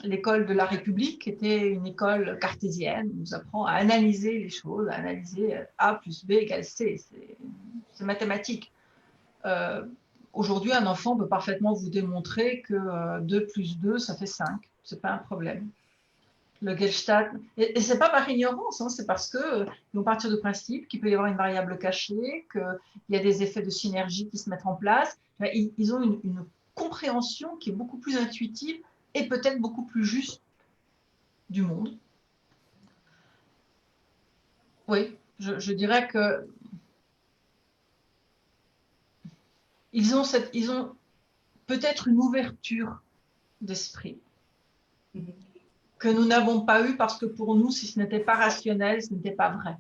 L'école de la République était une école cartésienne, on nous apprend à analyser les choses, à analyser A plus B égale C, c'est mathématique. Aujourd'hui, un enfant peut parfaitement vous démontrer que 2 plus 2, ça fait 5, ce n'est pas un problème. Le Gestalt, et ce n'est pas par ignorance, hein, c'est parce qu'ils vont partir du principe qu'il peut y avoir une variable cachée, qu'il y a des effets de synergie qui se mettent en place. Ils ont une compréhension qui est beaucoup plus intuitive et peut-être beaucoup plus juste du monde. Oui, je dirais que ils ont peut-être une ouverture d'esprit que nous n'avons pas eue parce que pour nous, si ce n'était pas rationnel, ce n'était pas vrai.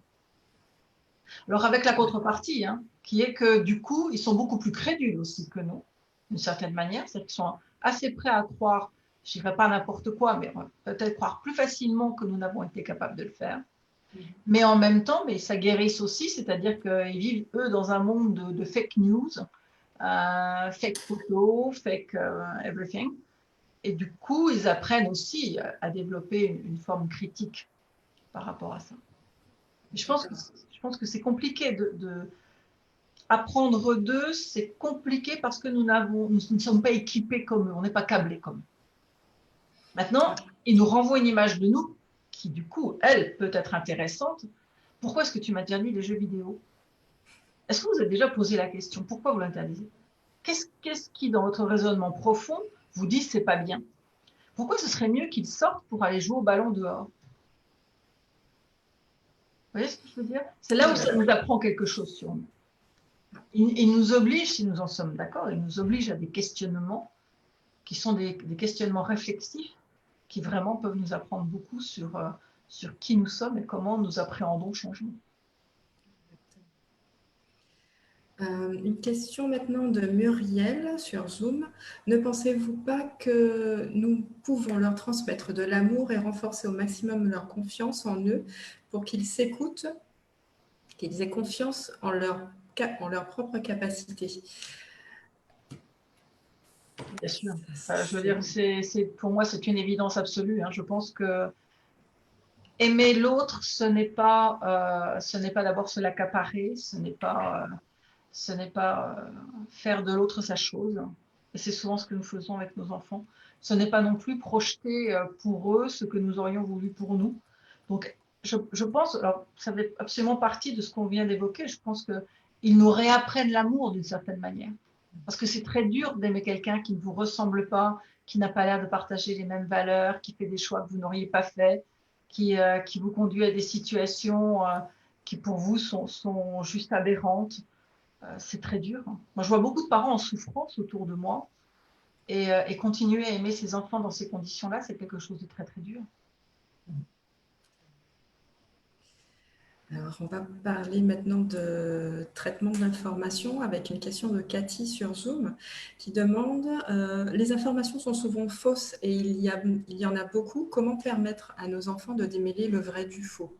Alors avec la contrepartie, hein, qui est que du coup, ils sont beaucoup plus crédules aussi que nous, d'une certaine manière, c'est-à-dire qu'ils sont assez prêts à croire, je ne dirais pas n'importe quoi, mais peut-être croire plus facilement que nous n'avons été capables de le faire. Mais en même temps, mais ça guérisse aussi, c'est-à-dire qu'ils vivent, eux, dans un monde de fake news, fake photos, fake everything. Et du coup, ils apprennent aussi à développer une forme critique par rapport à ça. Et je pense que c'est compliqué apprendre d'eux, c'est compliqué parce que nous ne sommes pas équipés comme eux, on n'est pas câblés comme eux. Maintenant, ils nous renvoient une image de nous qui, du coup, elle, peut être intéressante. Pourquoi est-ce que tu m'interdis les jeux vidéo? Est-ce que vous avez déjà posé la question? Pourquoi vous l'interdisez? Qu'est-ce qui, dans votre raisonnement profond, vous dit c'est pas bien? Pourquoi ce serait mieux qu'ils sortent pour aller jouer au ballon dehors? Vous voyez ce que je veux dire? C'est là où ça nous apprend quelque chose sur nous. Il nous oblige, si nous en sommes d'accord, il nous oblige à des questionnements qui sont des questionnements réflexifs qui vraiment peuvent nous apprendre beaucoup sur qui nous sommes et comment nous appréhendons le changement. Une question maintenant de Muriel sur Zoom. Ne pensez-vous pas que nous pouvons leur transmettre de l'amour et renforcer au maximum leur confiance en eux pour qu'ils s'écoutent, qu'ils aient confiance en leur propre capacité? Bien sûr. Je veux dire, pour moi, c'est une évidence absolue. Hein. Je pense que aimer l'autre, ce n'est pas d'abord se l'accaparer, ce n'est pas faire de l'autre sa chose. Et c'est souvent ce que nous faisons avec nos enfants. Ce n'est pas non plus projeter pour eux ce que nous aurions voulu pour nous. Donc, je pense, alors ça fait absolument partie de ce qu'on vient d'évoquer, je pense qu'ils nous réapprennent l'amour d'une certaine manière. Parce que c'est très dur d'aimer quelqu'un qui ne vous ressemble pas, qui n'a pas l'air de partager les mêmes valeurs, qui fait des choix que vous n'auriez pas faits, qui vous conduit à des situations qui pour vous sont juste aberrantes. C'est très dur. Moi, je vois beaucoup de parents en souffrance autour de moi et continuer à aimer ses enfants dans ces conditions-là, c'est quelque chose de très, très dur. Alors, on va parler maintenant de traitement de l'information avec une question de Cathy sur Zoom qui demande les informations sont souvent fausses et il y en a beaucoup. Comment permettre à nos enfants de démêler le vrai du faux?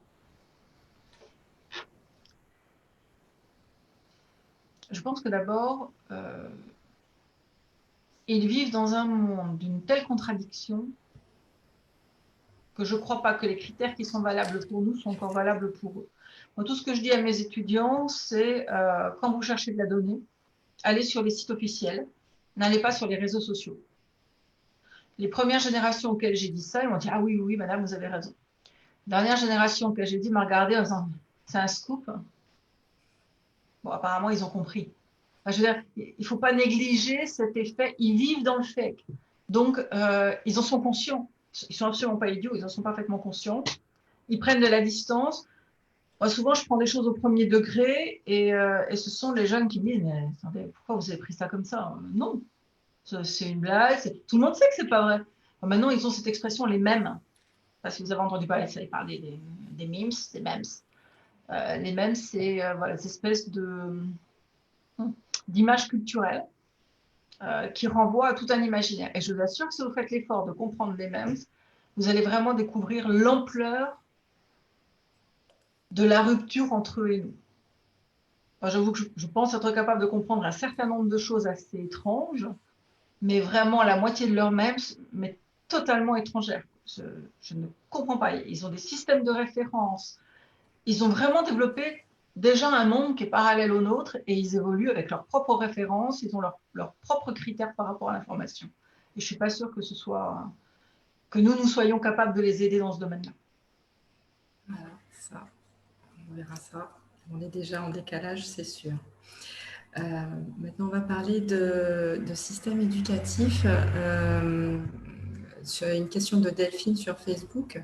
Je pense que d'abord, ils vivent dans un monde d'une telle contradiction que je ne crois pas que les critères qui sont valables pour nous sont encore valables pour eux. Moi, tout ce que je dis à mes étudiants, c'est quand vous cherchez de la donnée, allez sur les sites officiels, n'allez pas sur les réseaux sociaux. Les premières générations auxquelles j'ai dit ça, ils m'ont dit « Ah oui, oui, madame, vous avez raison ». Dernière génération auquel j'ai dit « m'a regardé en disant « c'est un scoop ». Bon, apparemment, ils ont compris. Enfin, je veux dire, il ne faut pas négliger cet effet. Ils vivent dans le fake. Donc, ils en sont conscients. Ils ne sont absolument pas idiots, ils en sont parfaitement conscients. Ils prennent de la distance. Moi, souvent, je prends des choses au premier degré et ce sont les jeunes qui me disent « Mais attendez, pourquoi vous avez pris ça comme ça ?» Non, c'est une blague. Tout le monde sait que ce n'est pas vrai. Enfin, maintenant, ils ont cette expression, les mèmes. Si vous avez entendu parler, ça parler des memes, des memes. Les memes, c'est voilà, ces espèces d'images culturelles qui renvoient à tout un imaginaire. Et je vous assure que si vous faites l'effort de comprendre les memes, vous allez vraiment découvrir l'ampleur de la rupture entre eux et nous. Enfin, j'avoue que je pense être capable de comprendre un certain nombre de choses assez étranges, mais vraiment la moitié de leurs memes m'est totalement étrangère. Je ne comprends pas. Ils ont des systèmes de référence. Ils ont vraiment développé déjà un monde qui est parallèle au nôtre et ils évoluent avec leurs propres références, ils ont leurs propres critères par rapport à l'information. Et je ne suis pas sûre que nous soyons capables de les aider dans ce domaine-là. Voilà, ça, on verra ça. On est déjà en décalage, c'est sûr. Maintenant, on va parler de système éducatif. Sur une question de Delphine sur Facebook.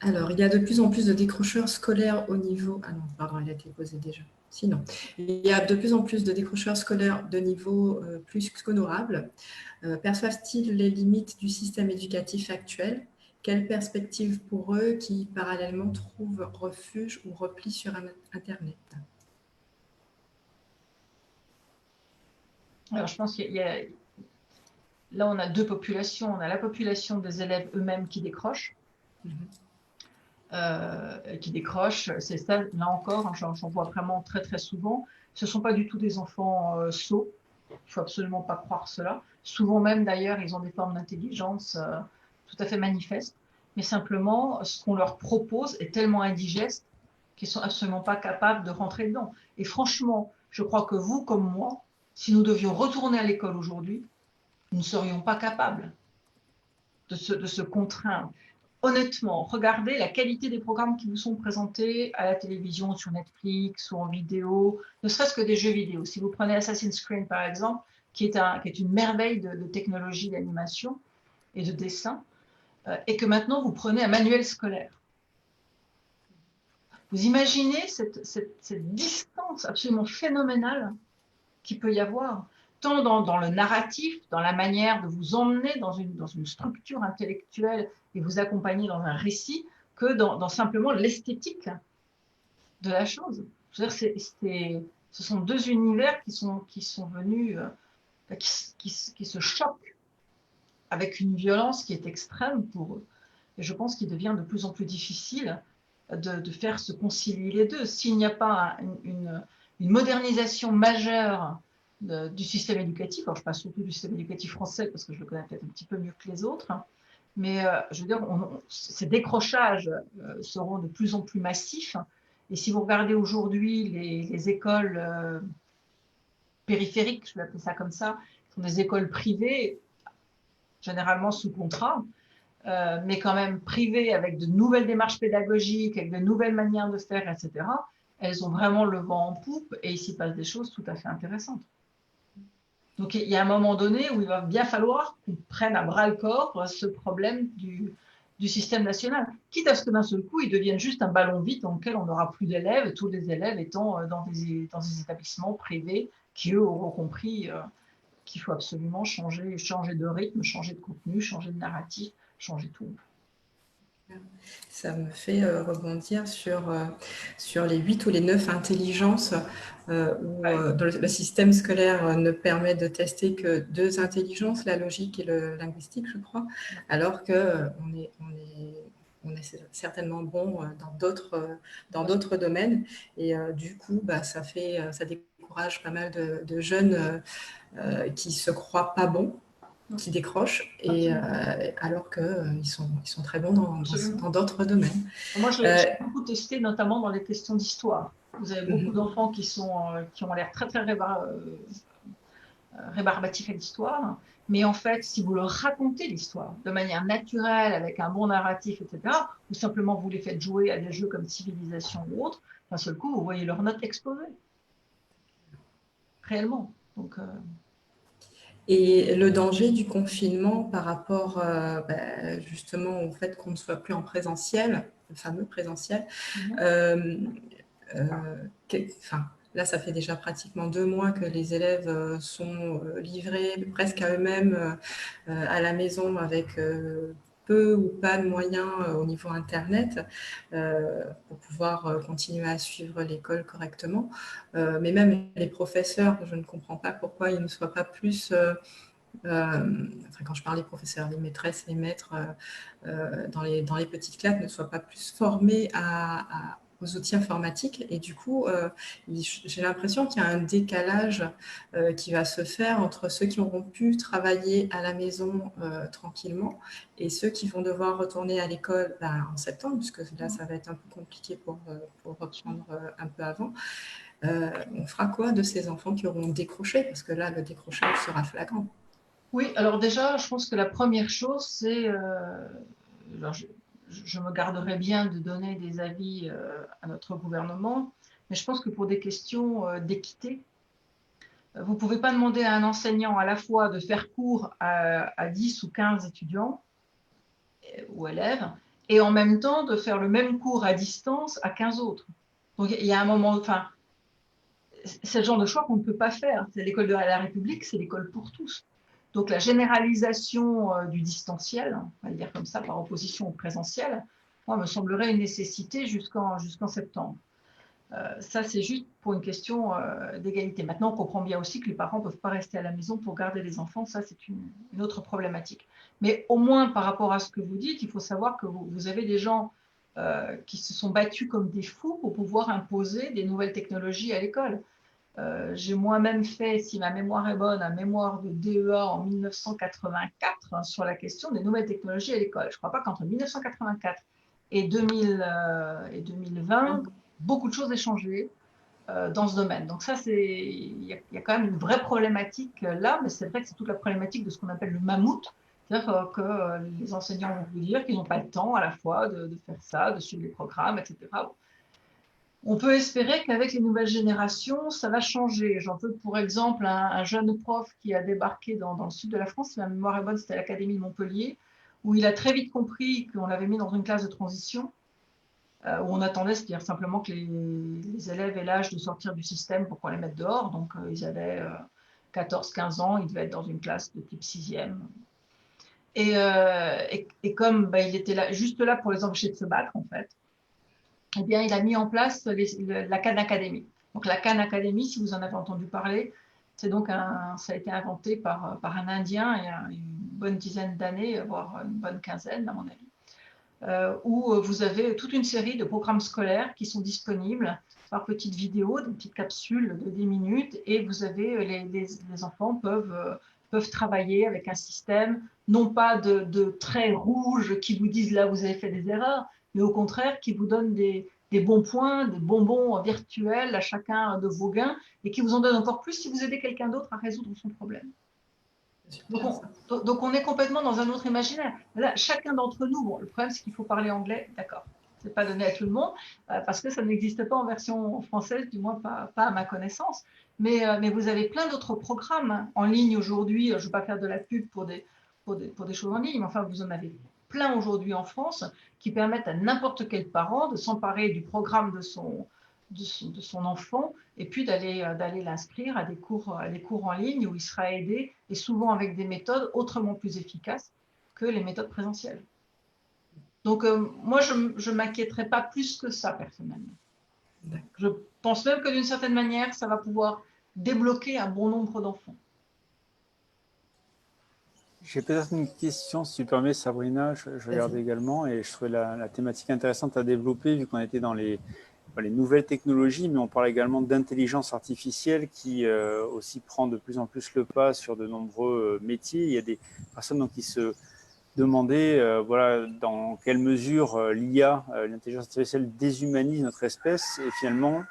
Alors, il y a de plus en plus de décrocheurs scolaires au niveau… Ah non, pardon, elle a été posée déjà. Sinon, il y a de plus en plus de décrocheurs scolaires de niveau plus qu'honorable. Perçoivent-ils les limites du système éducatif actuel? Quelle perspective pour eux qui, parallèlement, trouvent refuge ou repli sur Internet? Alors, je pense qu'il y a… Là, on a deux populations. On a la population des élèves eux-mêmes qui décrochent. C'est ça, là encore, j'en vois vraiment très très souvent. Ce ne sont pas du tout des enfants sots, il ne faut absolument pas croire cela. Souvent même d'ailleurs, ils ont des formes d'intelligence tout à fait manifestes, mais simplement ce qu'on leur propose est tellement indigeste qu'ils ne sont absolument pas capables de rentrer dedans. Et franchement, je crois que vous comme moi, si nous devions retourner à l'école aujourd'hui, nous ne serions pas capables de se contraindre. Honnêtement, regardez la qualité des programmes qui vous sont présentés à la télévision, sur Netflix ou en vidéo, ne serait-ce que des jeux vidéo. Si vous prenez Assassin's Creed, par exemple, qui est une merveille de technologie d'animation et de dessin, et que maintenant vous prenez un manuel scolaire. Vous imaginez cette distance absolument phénoménale qu'il peut y avoir, tant dans le narratif, dans la manière de vous emmener dans une structure intellectuelle et vous accompagner dans un récit, que dans simplement l'esthétique de la chose. Je veux dire, ce sont deux univers qui sont venus, qui se choquent avec une violence qui est extrême pour eux. Et je pense qu'il devient de plus en plus difficile de faire se concilier les deux. S'il n'y a pas une modernisation majeure du système éducatif, alors je parle surtout du système éducatif français parce que je le connais peut-être un petit peu mieux que les autres, mais je veux dire, ces décrochages seront de plus en plus massifs. Et si vous regardez aujourd'hui les écoles périphériques, je vais appeler ça comme ça, qui sont des écoles privées, généralement sous contrat, mais quand même privées avec de nouvelles démarches pédagogiques, avec de nouvelles manières de faire, etc., elles ont vraiment le vent en poupe et il s'y passe des choses tout à fait intéressantes. Donc, il y a un moment donné où il va bien falloir qu'on prenne à bras-le-corps ce problème du système national, quitte à ce que d'un seul coup, il devienne juste un ballon vide dans lequel on n'aura plus d'élèves, tous les élèves étant dans des établissements privés qui, eux, auront compris qu'il faut absolument changer de rythme, changer de contenu, changer de narratif, changer tout. Ça me fait rebondir sur les 8 ou les 9 intelligences où le système scolaire ne permet de tester que 2 intelligences, la logique et le linguistique, je crois, alors qu'on est certainement bon dans d'autres domaines. Et du coup, ça décourage pas mal de jeunes qui se croient pas bons, qui décrochent, alors qu'ils sont très bons dans d'autres domaines. Moi, j'ai beaucoup testé, notamment dans les questions d'histoire. Vous avez beaucoup d'enfants qui ont l'air très, très rébarbatifs à l'histoire, mais en fait, si vous leur racontez l'histoire de manière naturelle, avec un bon narratif, etc., ou simplement vous les faites jouer à des jeux comme Civilisation ou autre, d'un seul coup, vous voyez leurs notes exploser. Réellement. Donc, Et le danger du confinement par rapport justement au fait qu'on ne soit plus en présentiel, le fameux présentiel, là, ça fait déjà pratiquement 2 mois que les élèves sont livrés presque à eux-mêmes à la maison avec peu ou pas de moyens au niveau Internet pour pouvoir continuer à suivre l'école correctement. Mais même les professeurs, je ne comprends pas pourquoi ils ne soient pas plus... quand je parle des professeurs, les maîtresses et les maîtres dans les petites classes ne soient pas plus formés aux outils informatiques. Et du coup, j'ai l'impression qu'il y a un décalage qui va se faire entre ceux qui auront pu travailler à la maison tranquillement et ceux qui vont devoir retourner à l'école en septembre, puisque là, ça va être un peu compliqué pour reprendre un peu avant. On fera quoi de ces enfants qui auront décroché? Parce que là, le décrochage sera flagrant. Oui, alors déjà, je pense que la première chose, c'est... je me garderai bien de donner des avis à notre gouvernement, mais je pense que pour des questions d'équité, vous ne pouvez pas demander à un enseignant à la fois de faire cours à 10 ou 15 étudiants ou élèves, et en même temps de faire le même cours à distance à 15 autres. Donc il y a un moment, enfin, c'est le genre de choix qu'on ne peut pas faire. C'est l'école de la République, c'est l'école pour tous. Donc la généralisation du distanciel, on va le dire comme ça, par opposition au présentiel, moi, me semblerait une nécessité jusqu'en septembre. Ça, c'est juste pour une question d'égalité. Maintenant, on comprend bien aussi que les parents ne peuvent pas rester à la maison pour garder les enfants. Ça, c'est une autre problématique. Mais au moins, par rapport à ce que vous dites, il faut savoir que vous avez des gens qui se sont battus comme des fous pour pouvoir imposer des nouvelles technologies à l'école. J'ai moi-même fait, si ma mémoire est bonne, un mémoire de DEA en 1984 sur la question des nouvelles technologies à l'école. Je ne crois pas qu'entre 1984 et 2020, beaucoup de choses aient changé dans ce domaine. Donc ça, il y a quand même une vraie problématique là, mais c'est vrai que c'est toute la problématique de ce qu'on appelle le mammouth. C'est-à-dire que les enseignants vont vous dire qu'ils n'ont pas le temps à la fois de faire ça, de suivre les programmes, etc. On peut espérer qu'avec les nouvelles générations, ça va changer. J'en veux pour exemple un jeune prof qui a débarqué dans le sud de la France, si ma mémoire est bonne, c'était à l'Académie de Montpellier, où il a très vite compris qu'on l'avait mis dans une classe de transition, où on attendait, c'est-à-dire simplement que les élèves aient l'âge de sortir du système pour qu'on les mette dehors. Donc ils avaient 14-15 ans, ils devaient être dans une classe de type 6e. Et comme il était là, juste là pour les empêcher de se battre, en fait, eh bien, il a mis en place la Khan Academy. Donc, la Khan Academy, si vous en avez entendu parler, c'est donc ça a été inventé par un Indien il y a une bonne dizaine d'années, voire une bonne quinzaine, à mon avis, où vous avez toute une série de programmes scolaires qui sont disponibles par petites vidéos, des petites capsules de 10 minutes, et vous avez les enfants peuvent travailler avec un système, non pas de traits rouges qui vous disent là vous avez fait des erreurs, mais au contraire qui vous donnent des bons points, des bonbons virtuels à chacun de vos gains, et qui vous en donnent encore plus si vous aidez quelqu'un d'autre à résoudre son problème. Donc on est complètement dans un autre imaginaire. Là, chacun d'entre nous, bon, le problème c'est qu'il faut parler anglais, d'accord, c'est pas donné à tout le monde, parce que ça n'existe pas en version française, du moins pas à ma connaissance, mais vous avez plein d'autres programmes en ligne aujourd'hui. Je ne veux pas faire de la pub pour des choses en ligne, mais enfin vous en avez plein aujourd'hui en France qui permettent à n'importe quel parent de s'emparer du programme de son enfant et puis d'aller l'inscrire à des cours en ligne où il sera aidé, et souvent avec des méthodes autrement plus efficaces que les méthodes présentielles. Donc, moi, je ne m'inquiéterais pas plus que ça, personnellement. Je pense même que d'une certaine manière, ça va pouvoir débloquer un bon nombre d'enfants. J'ai peut-être une question, si tu permets, Sabrina, je regarde également et je trouvais la thématique intéressante à développer vu qu'on était dans les nouvelles technologies, mais on parle également d'intelligence artificielle qui aussi prend de plus en plus le pas sur de nombreux métiers. Il y a des personnes donc, qui se demandaient voilà, dans quelle mesure l'IA, l'intelligence artificielle, déshumanise notre espèce et finalement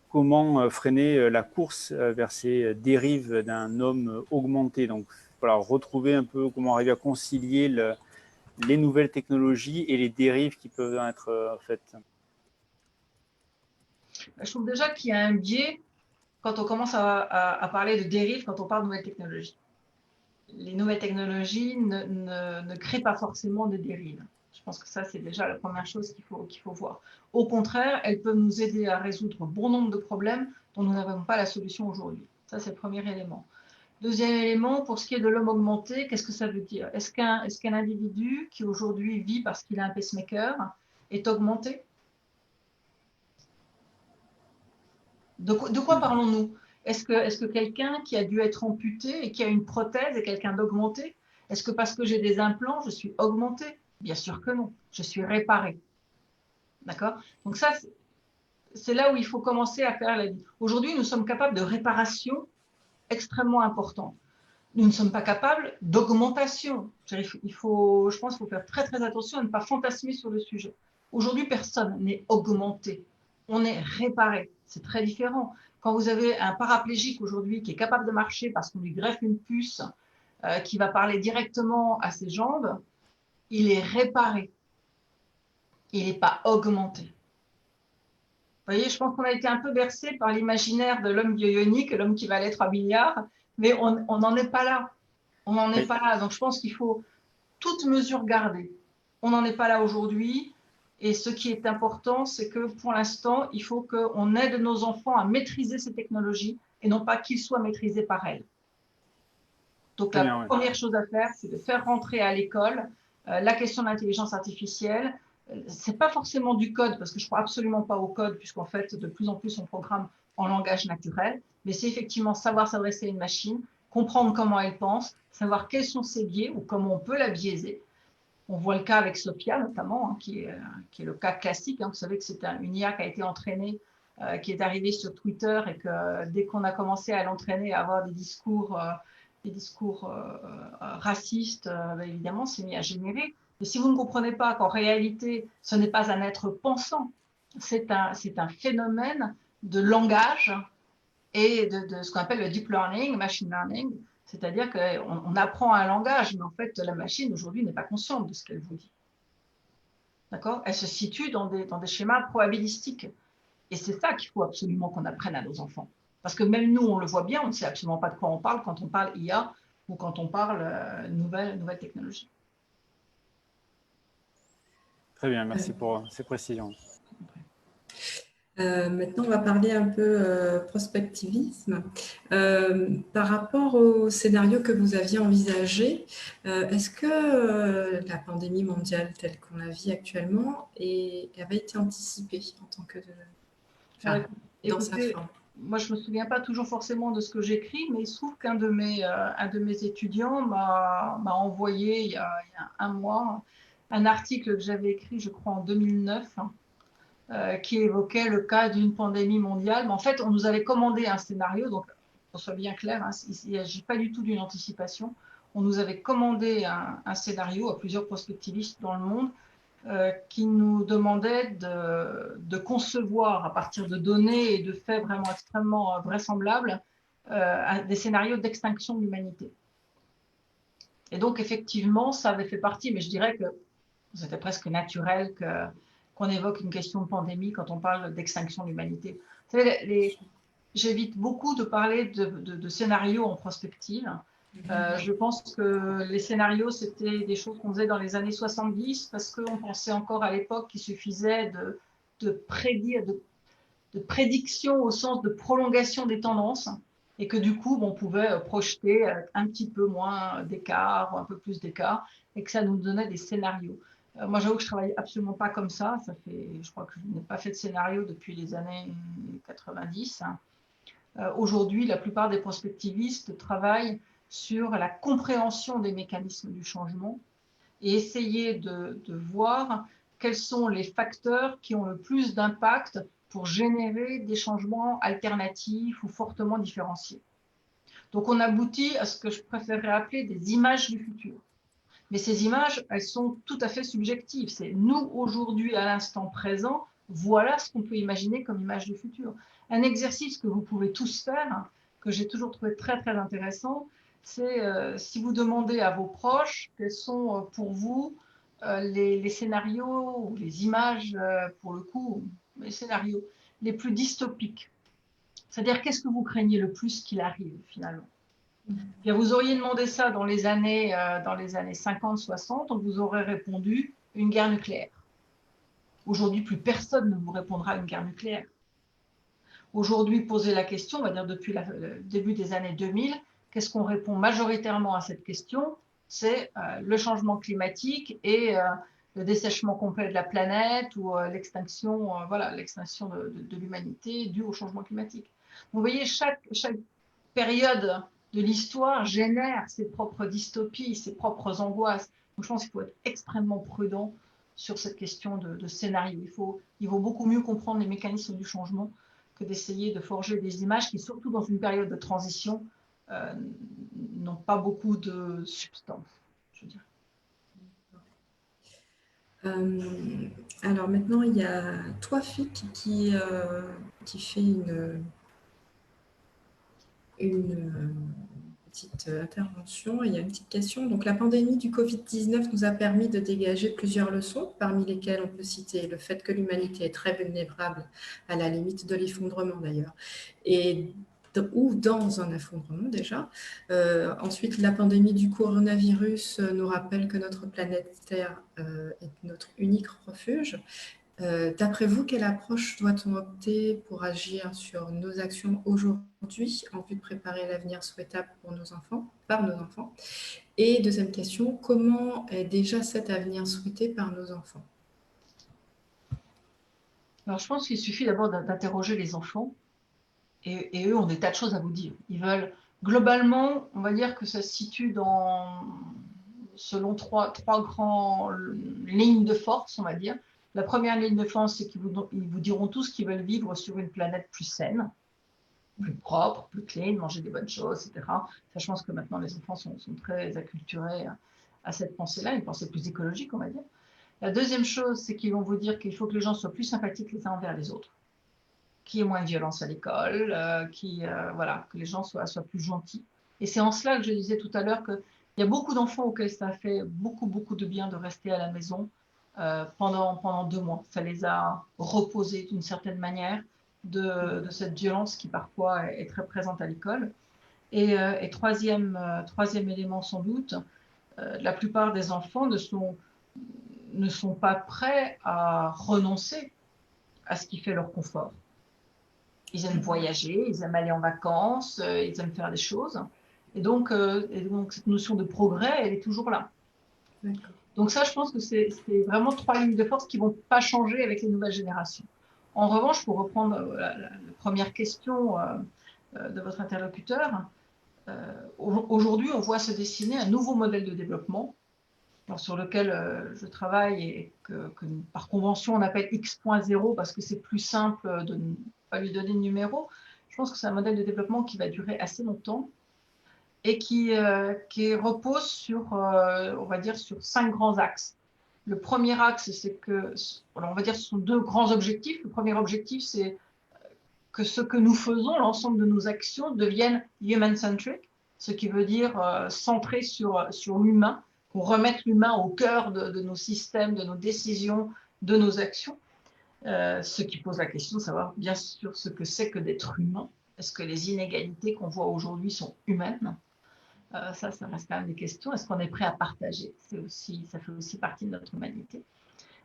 comment freiner la course vers ces dérives d'un homme augmenté. Donc voilà, retrouver un peu comment arriver à concilier les nouvelles technologies et les dérives qui peuvent être faites. Je trouve déjà qu'il y a un biais quand on commence à parler de dérive, quand on parle de nouvelles technologies. Les nouvelles technologies ne créent pas forcément de dérives. Je pense que ça, c'est déjà la première chose qu'il faut voir. Au contraire, elles peuvent nous aider à résoudre bon nombre de problèmes dont nous n'avons pas la solution aujourd'hui. Ça, c'est le premier élément. Deuxième élément, pour ce qui est de l'homme augmenté, qu'est-ce que ça veut dire? Est-ce qu'un individu qui aujourd'hui vit parce qu'il a un pacemaker est augmenté? De quoi parlons-nous? Est-ce que quelqu'un qui a dû être amputé et qui a une prothèse est quelqu'un d'augmenté? Est-ce que parce que j'ai des implants, je suis augmenté? Bien sûr que non, je suis réparé. D'accord? Donc ça, c'est là où il faut commencer à faire la vie. Aujourd'hui, nous sommes capables de réparation extrêmement importante. Nous ne sommes pas capables d'augmentation. Je pense qu'il faut faire très très attention à ne pas fantasmer sur le sujet. Aujourd'hui, personne n'est augmenté. On est réparé. C'est très différent. Quand vous avez un paraplégique aujourd'hui qui est capable de marcher parce qu'on lui greffe une puce qui va parler directement à ses jambes, il est réparé. Il n'est pas augmenté. Vous voyez, je pense qu'on a été un peu bercé par l'imaginaire de l'homme bionique, l'homme qui valait 3 milliards, mais on n'en est pas là. On n'en est pas là. Donc, je pense qu'il faut toute mesure garder. On n'en est pas là aujourd'hui. Et ce qui est important, c'est que pour l'instant, il faut qu'on aide nos enfants à maîtriser ces technologies et non pas qu'ils soient maîtrisés par elles. Donc, la première chose à faire, c'est de faire rentrer à l'école la question de l'intelligence artificielle. Ce n'est pas forcément du code, parce que je ne crois absolument pas au code, puisqu'en fait, de plus en plus, on programme en langage naturel. Mais c'est effectivement savoir s'adresser à une machine, comprendre comment elle pense, savoir quels sont ses biais ou comment on peut la biaiser. On voit le cas avec Sophia, notamment, hein, qui est le cas classique. Hein. Vous savez que c'est une IA qui a été entraînée, qui est arrivée sur Twitter et que dès qu'on a commencé à l'entraîner à avoir des discours racistes, évidemment, c'est mis à générer. Mais si vous ne comprenez pas qu'en réalité, ce n'est pas un être pensant, c'est un phénomène de langage et de ce qu'on appelle le deep learning, machine learning, c'est-à-dire qu'on apprend un langage, mais en fait, la machine aujourd'hui n'est pas consciente de ce qu'elle vous dit. D'accord? Elle se situe dans des schémas probabilistiques. Et c'est ça qu'il faut absolument qu'on apprenne à nos enfants. Parce que même nous, on le voit bien, on ne sait absolument pas de quoi on parle quand on parle IA ou quand on parle nouvelle technologie. Très bien, merci pour ces précisions. Maintenant, on va parler un peu prospectivisme. Par rapport au scénario que vous aviez envisagé, est-ce que la pandémie mondiale telle qu'on la vit actuellement avait été anticipée en tant que dans sa forme? Moi, je ne me souviens pas toujours forcément de ce que j'écris, mais il se trouve qu'un de mes étudiants m'a envoyé il y a un mois un article que j'avais écrit, je crois, en 2009, qui évoquait le cas d'une pandémie mondiale. Mais en fait, on nous avait commandé un scénario, donc qu'on soit bien clair, hein, il ne s'agit pas du tout d'une anticipation. On nous avait commandé un scénario à plusieurs prospectivistes dans le monde qui nous demandait de concevoir à partir de données et de faits vraiment extrêmement vraisemblables des scénarios d'extinction de l'humanité. Et donc, effectivement, ça avait fait partie, mais je dirais que c'était presque naturel qu'on évoque une question de pandémie quand on parle d'extinction de l'humanité. Vous savez, j'évite beaucoup de parler de scénarios en prospective. Je pense que les scénarios, c'était des choses qu'on faisait dans les années 70 parce qu'on pensait encore à l'époque qu'il suffisait de prédiction au sens de prolongation des tendances et que du coup, on pouvait projeter un petit peu moins d'écart ou un peu plus d'écart et que ça nous donnait des scénarios. Moi, j'avoue que je travaille absolument pas comme ça. Je crois que je n'ai pas fait de scénario depuis les années 90. Aujourd'hui, la plupart des prospectivistes travaillent sur la compréhension des mécanismes du changement et essayer de voir quels sont les facteurs qui ont le plus d'impact pour générer des changements alternatifs ou fortement différenciés. Donc, on aboutit à ce que je préférerais appeler des images du futur. Mais ces images, elles sont tout à fait subjectives. C'est nous, aujourd'hui, à l'instant présent, voilà ce qu'on peut imaginer comme image du futur. Un exercice que vous pouvez tous faire, que j'ai toujours trouvé très, très intéressant, c'est si vous demandez à vos proches quels sont pour vous les scénarios ou les images, pour le coup, les scénarios les plus dystopiques. C'est-à-dire, qu'est-ce que vous craignez le plus qu'il arrive, finalement? Bien, vous auriez demandé ça dans les années 50-60, on vous aurait répondu une guerre nucléaire. Aujourd'hui, plus personne ne vous répondra à une guerre nucléaire. Aujourd'hui, poser la question, on va dire depuis le début des années 2000, qu'est-ce qu'on répond majoritairement à cette question? C'est le changement climatique et le dessèchement complet de la planète ou l'extinction de l'humanité due au changement climatique. Vous voyez, chaque période de l'histoire génère ses propres dystopies, ses propres angoisses. Donc, je pense qu'il faut être extrêmement prudent sur cette question de scénario. Il vaut beaucoup mieux comprendre les mécanismes du changement que d'essayer de forger des images qui, surtout dans une période de transition, n'ont pas beaucoup de substance, je veux dire. Alors maintenant, il y a Toifik qui fait une petite intervention. Il y a une petite question. Donc, la pandémie du Covid-19 nous a permis de dégager plusieurs leçons, parmi lesquelles on peut citer le fait que l'humanité est très vulnérable, à la limite de l'effondrement d'ailleurs, ou dans un effondrement déjà. Ensuite, la pandémie du coronavirus nous rappelle que notre planète Terre est notre unique refuge. D'après vous, quelle approche doit-on opter pour agir sur nos actions aujourd'hui en vue de préparer l'avenir souhaitable pour nos enfants, par nos enfants? Et deuxième question, comment est déjà cet avenir souhaité par nos enfants? Alors, je pense qu'il suffit d'abord d'interroger les enfants et eux ont des tas de choses à vous dire. Ils veulent, globalement, on va dire que ça se situe selon trois grandes lignes de force, on va dire. La première ligne de force, c'est qu'ils vous diront tous qu'ils veulent vivre sur une planète plus saine, plus propre, plus clean, manger des bonnes choses, etc. Ça, je pense que maintenant, les enfants sont très acculturés à cette pensée-là, une pensée plus écologique, on va dire. La deuxième chose, c'est qu'ils vont vous dire qu'il faut que les gens soient plus sympathiques les uns envers les autres, qu'il y ait moins de violence à l'école, que les gens soient plus gentils. Et c'est en cela que je disais tout à l'heure qu'il y a beaucoup d'enfants auxquels ça a fait beaucoup, beaucoup de bien de rester à la maison pendant 2 mois. Ça les a reposés d'une certaine manière de cette violence qui parfois est très présente à l'école. Et troisième élément sans doute, la plupart des enfants ne sont pas prêts à renoncer à ce qui fait leur confort. Ils aiment voyager, ils aiment aller en vacances, ils aiment faire des choses. Et donc cette notion de progrès, elle est toujours là. Donc ça, je pense que c'est vraiment 3 lignes de force qui ne vont pas changer avec les nouvelles générations. En revanche, pour reprendre la première question de votre interlocuteur, aujourd'hui, on voit se dessiner un nouveau modèle de développement sur lequel je travaille et que par convention, on appelle X.0 parce que c'est plus simple de ne pas lui donner de numéro. Je pense que c'est un modèle de développement qui va durer assez longtemps et qui repose sur, on va dire, sur 5 grands axes. Le premier axe, c'est que, on va dire, ce sont 2 grands objectifs. Le premier objectif, c'est que ce que nous faisons, l'ensemble de nos actions, deviennent human-centric, ce qui veut dire centré sur l'humain, qu'on remette l'humain au cœur de nos systèmes, de nos décisions, de nos actions. Ce qui pose la question de savoir, bien sûr, ce que c'est que d'être humain. Est-ce que les inégalités qu'on voit aujourd'hui sont humaines? Ça reste quand même des questions. Est-ce qu'on est prêt à partager? Ça fait aussi partie de notre humanité.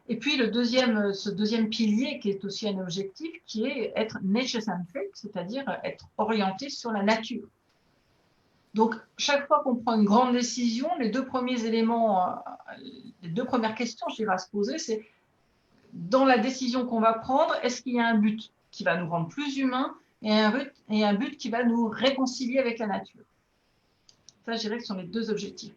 Et puis ce deuxième pilier qui est aussi un objectif, qui est être nature-centric, c'est-à-dire être orienté sur la nature. Donc, chaque fois qu'on prend une grande décision, les deux premiers éléments, les deux premières questions, je dirais, à se poser, c'est dans la décision qu'on va prendre, est-ce qu'il y a un but qui va nous rendre plus humains et un but qui va nous réconcilier avec la nature? Ça, je dirais que ce sont les deux objectifs.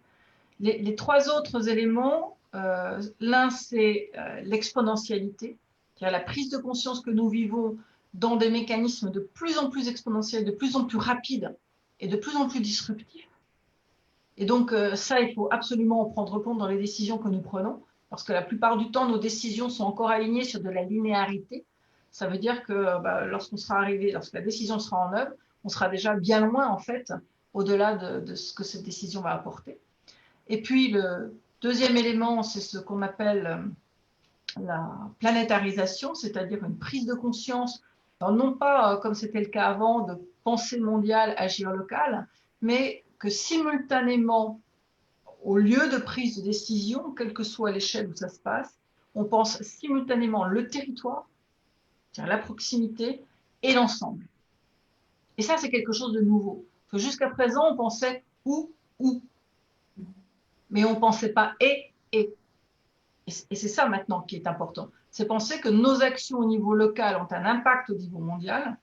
Les trois autres éléments, l'un, c'est l'exponentialité, c'est-à-dire la prise de conscience que nous vivons dans des mécanismes de plus en plus exponentiels, de plus en plus rapides et de plus en plus disruptifs. Et donc, ça, il faut absolument en prendre compte dans les décisions que nous prenons, parce que la plupart du temps, nos décisions sont encore alignées sur de la linéarité. Ça veut dire que lorsqu'on sera arrivé, lorsque la décision sera en œuvre, on sera déjà bien loin, en fait, au-delà de ce que cette décision va apporter. Et puis, le deuxième élément, c'est ce qu'on appelle la planétarisation, c'est-à-dire une prise de conscience, alors non pas, comme c'était le cas avant, de pensée mondiale, agir local, mais que simultanément, au lieu de prise de décision, quelle que soit l'échelle où ça se passe, on pense simultanément le territoire, c'est-à-dire la proximité, et l'ensemble. Et ça, c'est quelque chose de nouveau. Jusqu'à présent, on pensait où, mais on ne pensait pas et. Et c'est ça maintenant qui est important. C'est penser que nos actions au niveau local ont un impact au niveau mondial,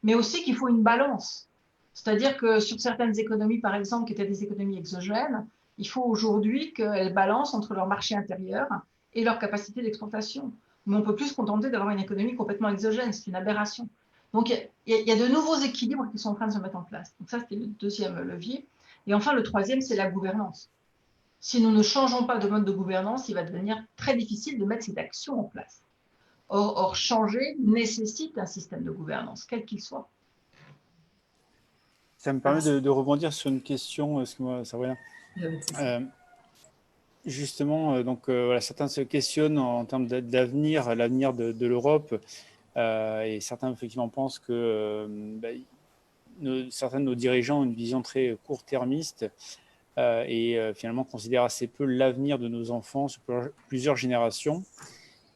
mais aussi qu'il faut une balance. C'est-à-dire que sur certaines économies, par exemple, qui étaient des économies exogènes, il faut aujourd'hui qu'elles balancent entre leur marché intérieur et leur capacité d'exportation. Mais on ne peut plus se contenter d'avoir une économie complètement exogène, c'est une aberration. Donc il y a de nouveaux équilibres qui sont en train de se mettre en place. Donc ça, c'était le deuxième levier. Et enfin, le troisième, c'est la gouvernance. Si nous ne changeons pas de mode de gouvernance, il va devenir très difficile de mettre ces actions en place. Or, changer nécessite un système de gouvernance, quel qu'il soit. Ça me permet de rebondir sur une question, excuse-moi, Sabrina. Justement, voilà, certains se questionnent en termes d'avenir, l'avenir de l'Europe, et certains effectivement pensent que certains de nos dirigeants ont une vision très court-termiste et finalement considèrent assez peu l'avenir de nos enfants sur plusieurs générations.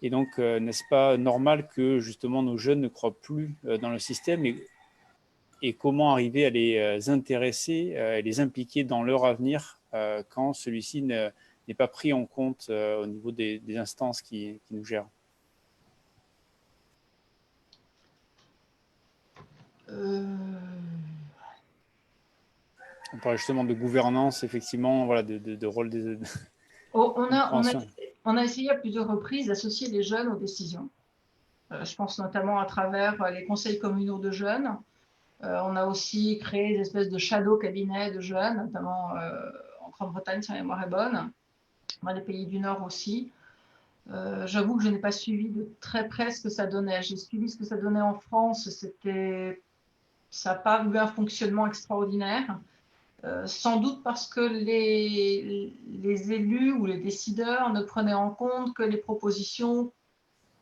Et donc, n'est-ce pas normal que justement nos jeunes ne croient plus dans le système et comment arriver à les intéresser et les impliquer dans leur avenir quand celui-ci n'est pas pris en compte au niveau des instances qui nous gèrent? On parle justement de gouvernance, effectivement, voilà, de rôle des... On a essayé à plusieurs reprises d'associer les jeunes aux décisions. Je pense notamment à travers les conseils communaux de jeunes. On a aussi créé des espèces de shadow cabinets de jeunes, notamment en Grande-Bretagne, si ma mémoire est bonne, dans les pays du Nord aussi. J'avoue que je n'ai pas suivi de très près ce que ça donnait. J'ai suivi ce que ça donnait en France. Ça n'a pas eu un fonctionnement extraordinaire. Sans doute parce que les élus ou les décideurs ne prenaient en compte que les propositions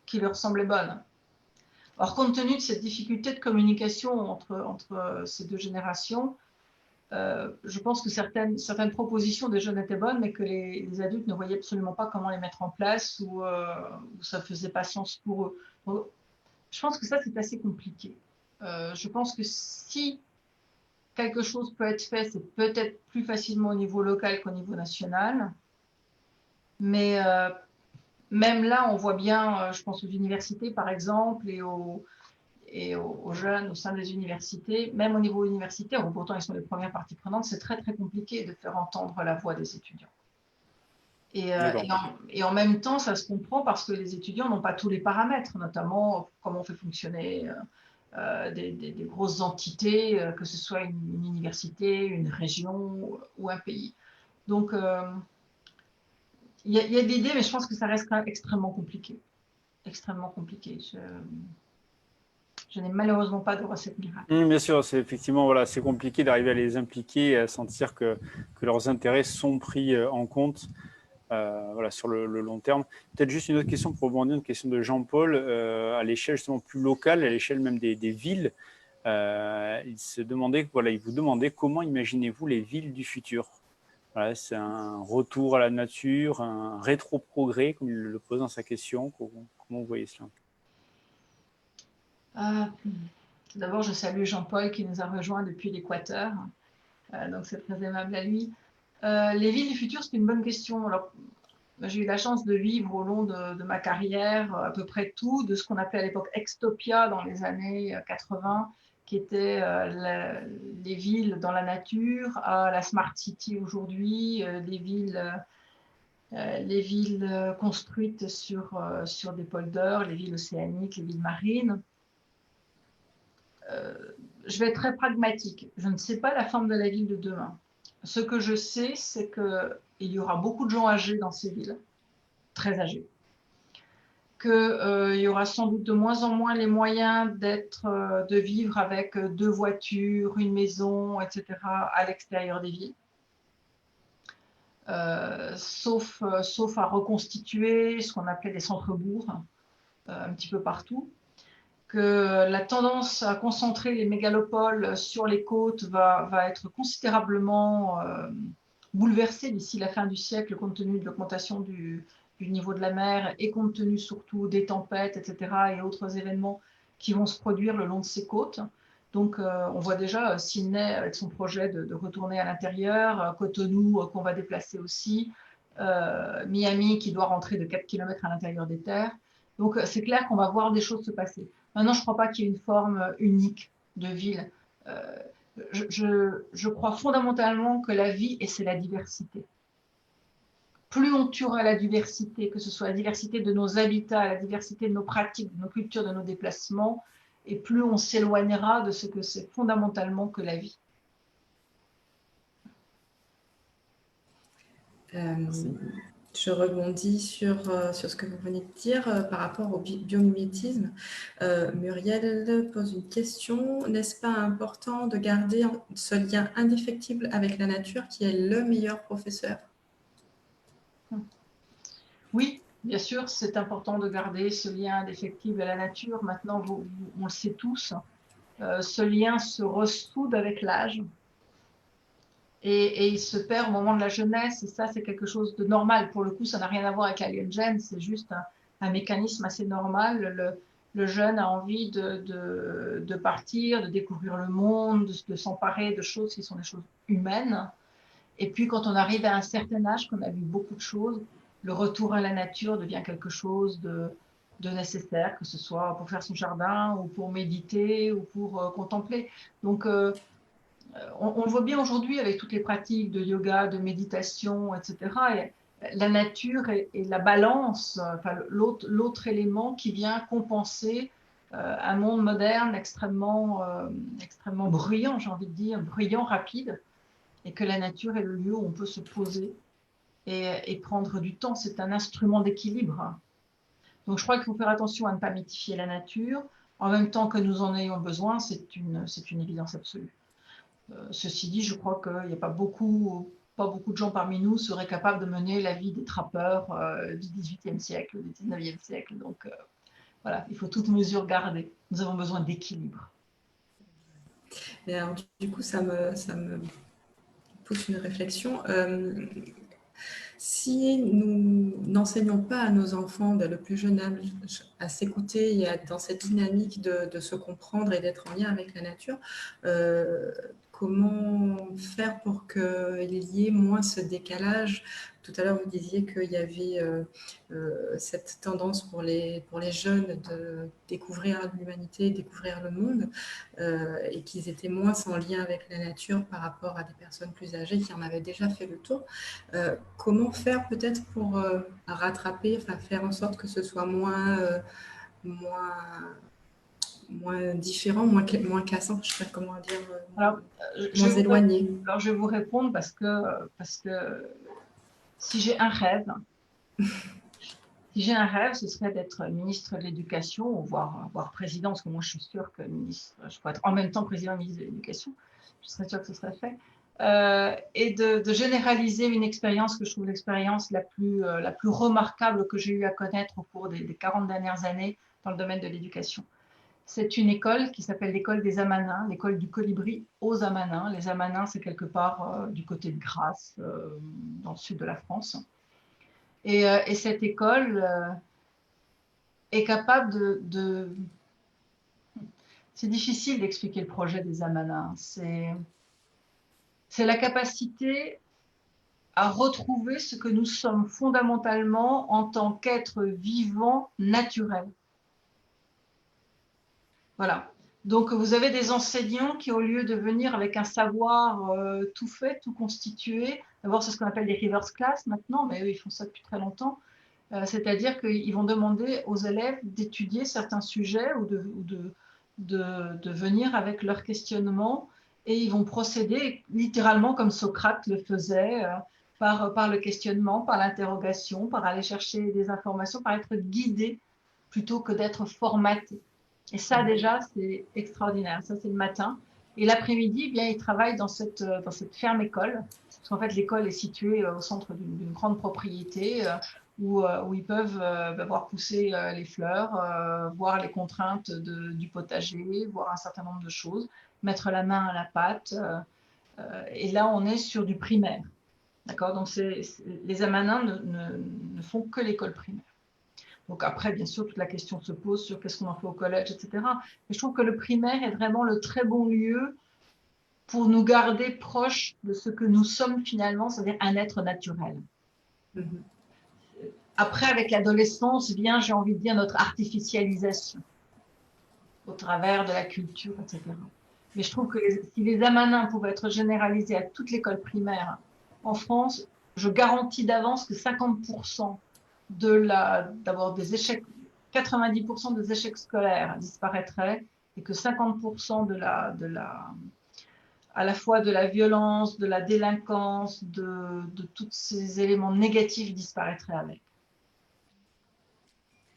qui leur semblaient bonnes. Or, compte tenu de cette difficulté de communication entre ces deux générations, je pense que certaines propositions des jeunes étaient bonnes, mais que les adultes ne voyaient absolument pas comment les mettre en place ou ça ne faisait pas sens pour eux. Donc, je pense que ça, c'est assez compliqué. Je pense que si quelque chose peut être fait, c'est peut-être plus facilement au niveau local qu'au niveau national. Mais même là, on voit bien, je pense aux universités par exemple, et aux jeunes au sein des universités, même au niveau universitaire, où pourtant ils sont les premières parties prenantes, c'est très très compliqué de faire entendre la voix des étudiants. Et en même temps, ça se comprend parce que les étudiants n'ont pas tous les paramètres, notamment comment on fait fonctionner des grosses entités, que ce soit une université, une région ou un pays. Donc, il y a des idées, mais je pense que ça reste quand même extrêmement compliqué. Extrêmement compliqué. Je n'ai malheureusement pas de recette miracle. Bien sûr, c'est effectivement, voilà, c'est compliqué d'arriver à les impliquer et à sentir que leurs intérêts sont pris en compte voilà, sur le long terme. Peut-être juste une autre question pour rebondir, une question de Jean-Paul, à l'échelle justement plus locale, à l'échelle même des villes. Il se demandait, voilà, il vous demandait comment imaginez-vous les villes du futur? Voilà, c'est un retour à la nature, un rétro-progrès, comme il le pose dans sa question. Comment vous voyez cela? D'abord, je salue Jean-Paul qui nous a rejoints depuis l'Équateur. Donc, c'est très aimable à lui. Les villes du futur, c'est une bonne question. Alors, j'ai eu la chance de vivre au long de ma carrière à peu près tout, de ce qu'on appelait à l'époque Extopia dans les années 80, qui étaient les villes dans la nature, à la Smart City aujourd'hui, les villes construites sur des polders, les villes océaniques, les villes marines. Je vais être très pragmatique. Je ne sais pas la forme de la ville de demain. Ce que je sais, c'est qu'il y aura beaucoup de gens âgés dans ces villes, très âgés, qu'il y aura sans doute de moins en moins les moyens de vivre avec 2 voitures, une maison, etc., à l'extérieur des villes. Sauf à reconstituer ce qu'on appelait des centres-bourgs, un petit peu partout. Que la tendance à concentrer les mégalopoles sur les côtes va être considérablement bouleversée d'ici la fin du siècle, compte tenu de l'augmentation du niveau de la mer et compte tenu surtout des tempêtes, etc., et autres événements qui vont se produire le long de ces côtes. Donc, on voit déjà Sydney avec son projet de retourner à l'intérieur, Cotonou qu'on va déplacer aussi, Miami qui doit rentrer de 4 km à l'intérieur des terres. Donc, c'est clair qu'on va voir des choses se passer. Maintenant, je ne crois pas qu'il y ait une forme unique de ville. Je crois fondamentalement que la vie, et c'est la diversité. Plus on tuera la diversité, que ce soit la diversité de nos habitats, la diversité de nos pratiques, de nos cultures, de nos déplacements, et plus on s'éloignera de ce que c'est fondamentalement que la vie. Je rebondis sur ce que vous venez de dire par rapport au biomimétisme. Muriel pose une question. N'est-ce pas important de garder ce lien indéfectible avec la nature qui est le meilleur professeur? Oui, bien sûr, c'est important de garder ce lien indéfectible à la nature. Maintenant, on le sait tous, ce lien se ressoude avec l'âge. Et il se perd au moment de la jeunesse, et ça, c'est quelque chose de normal. Pour le coup, ça n'a rien à voir avec l'alien gene, c'est juste un mécanisme assez normal. Le jeune a envie de partir, de découvrir le monde, de s'emparer de choses qui sont des choses humaines. Et puis, quand on arrive à un certain âge, qu'on a vu beaucoup de choses, le retour à la nature devient quelque chose de nécessaire, que ce soit pour faire son jardin, ou pour méditer, ou pour contempler. Donc, on le voit bien aujourd'hui avec toutes les pratiques de yoga, de méditation, etc. Et la nature est la balance, enfin, l'autre élément qui vient compenser un monde moderne extrêmement bruyant, j'ai envie de dire, bruyant, rapide, et que la nature est le lieu où on peut se poser et prendre du temps. C'est un instrument d'équilibre. Donc je crois qu'il faut faire attention à ne pas mythifier la nature, en même temps que nous en ayons besoin, c'est une évidence absolue. Ceci dit, je crois qu'il n'y a pas beaucoup de gens parmi nous seraient capables de mener la vie des trappeurs du XVIIIe siècle, du XIXe siècle. Donc voilà, il faut toute mesure garder. Nous avons besoin d'équilibre. Et alors, du coup, ça me pousse une réflexion. Si nous n'enseignons pas à nos enfants dès le plus jeune âge à s'écouter et à être dans cette dynamique de se comprendre et d'être en lien avec la nature, comment faire pour qu'il y ait moins ce décalage? Tout à l'heure, vous disiez qu'il y avait cette tendance pour les jeunes de découvrir l'humanité, découvrir le monde, et qu'ils étaient moins en lien avec la nature par rapport à des personnes plus âgées qui en avaient déjà fait le tour. Comment faire peut-être pour rattraper, enfin faire en sorte que ce soit moins différent, moins cassant, je ne sais pas comment dire, moins éloigné. Alors, je vais vous répondre parce que si j'ai un rêve, ce serait d'être ministre de l'Éducation, ou voire président, parce que moi je suis sûre que je pourrais être en même temps président et ministre de l'Éducation, je serais sûre que ce serait fait. Et de généraliser une expérience que je trouve l'expérience la plus remarquable que j'ai eu à connaître au cours des 40 dernières années dans le domaine de l'éducation. C'est une école qui s'appelle l'école des Amanins, l'école du colibri aux Amanins. Les Amanins, c'est quelque part du côté de Grasse, dans le sud de la France. Et cette école est capable de... C'est difficile d'expliquer le projet des Amanins. c'est la capacité à retrouver ce que nous sommes fondamentalement en tant qu'êtres vivants naturels. Voilà. Donc, vous avez des enseignants qui, au lieu de venir avec un savoir tout fait, tout constitué, d'abord, c'est ce qu'on appelle des reverse class maintenant, mais eux, ils font ça depuis très longtemps. C'est-à-dire qu'ils vont demander aux élèves d'étudier certains sujets ou de venir avec leurs questionnements, et ils vont procéder littéralement comme Socrate le faisait, par le questionnement, par l'interrogation, par aller chercher des informations, par être guidé plutôt que d'être formaté. Et ça, déjà, c'est extraordinaire. Ça, c'est le matin. Et l'après-midi, eh bien, ils travaillent dans cette ferme-école. Parce qu'en fait, l'école est située au centre d'une grande propriété où ils peuvent voir pousser les fleurs, voir les contraintes du potager, voir un certain nombre de choses, mettre la main à la pâte. Et là, on est sur du primaire. D'accord? Donc, les Amanins ne font que l'école primaire. Donc après, bien sûr, toute la question se pose sur qu'est-ce qu'on en fait au collège, etc. Mais je trouve que le primaire est vraiment le très bon lieu pour nous garder proches de ce que nous sommes finalement, c'est-à-dire un être naturel. Après, avec l'adolescence, vient, j'ai envie de dire, notre artificialisation au travers de la culture, etc. Mais je trouve que si les Amanins pouvaient être généralisés à toute l'école primaire en France, je garantis d'avance que 50% d'abord des échecs, 90% des échecs scolaires disparaîtraient et que 50% à la fois de la violence, de la délinquance, de tous ces éléments négatifs disparaîtraient avec.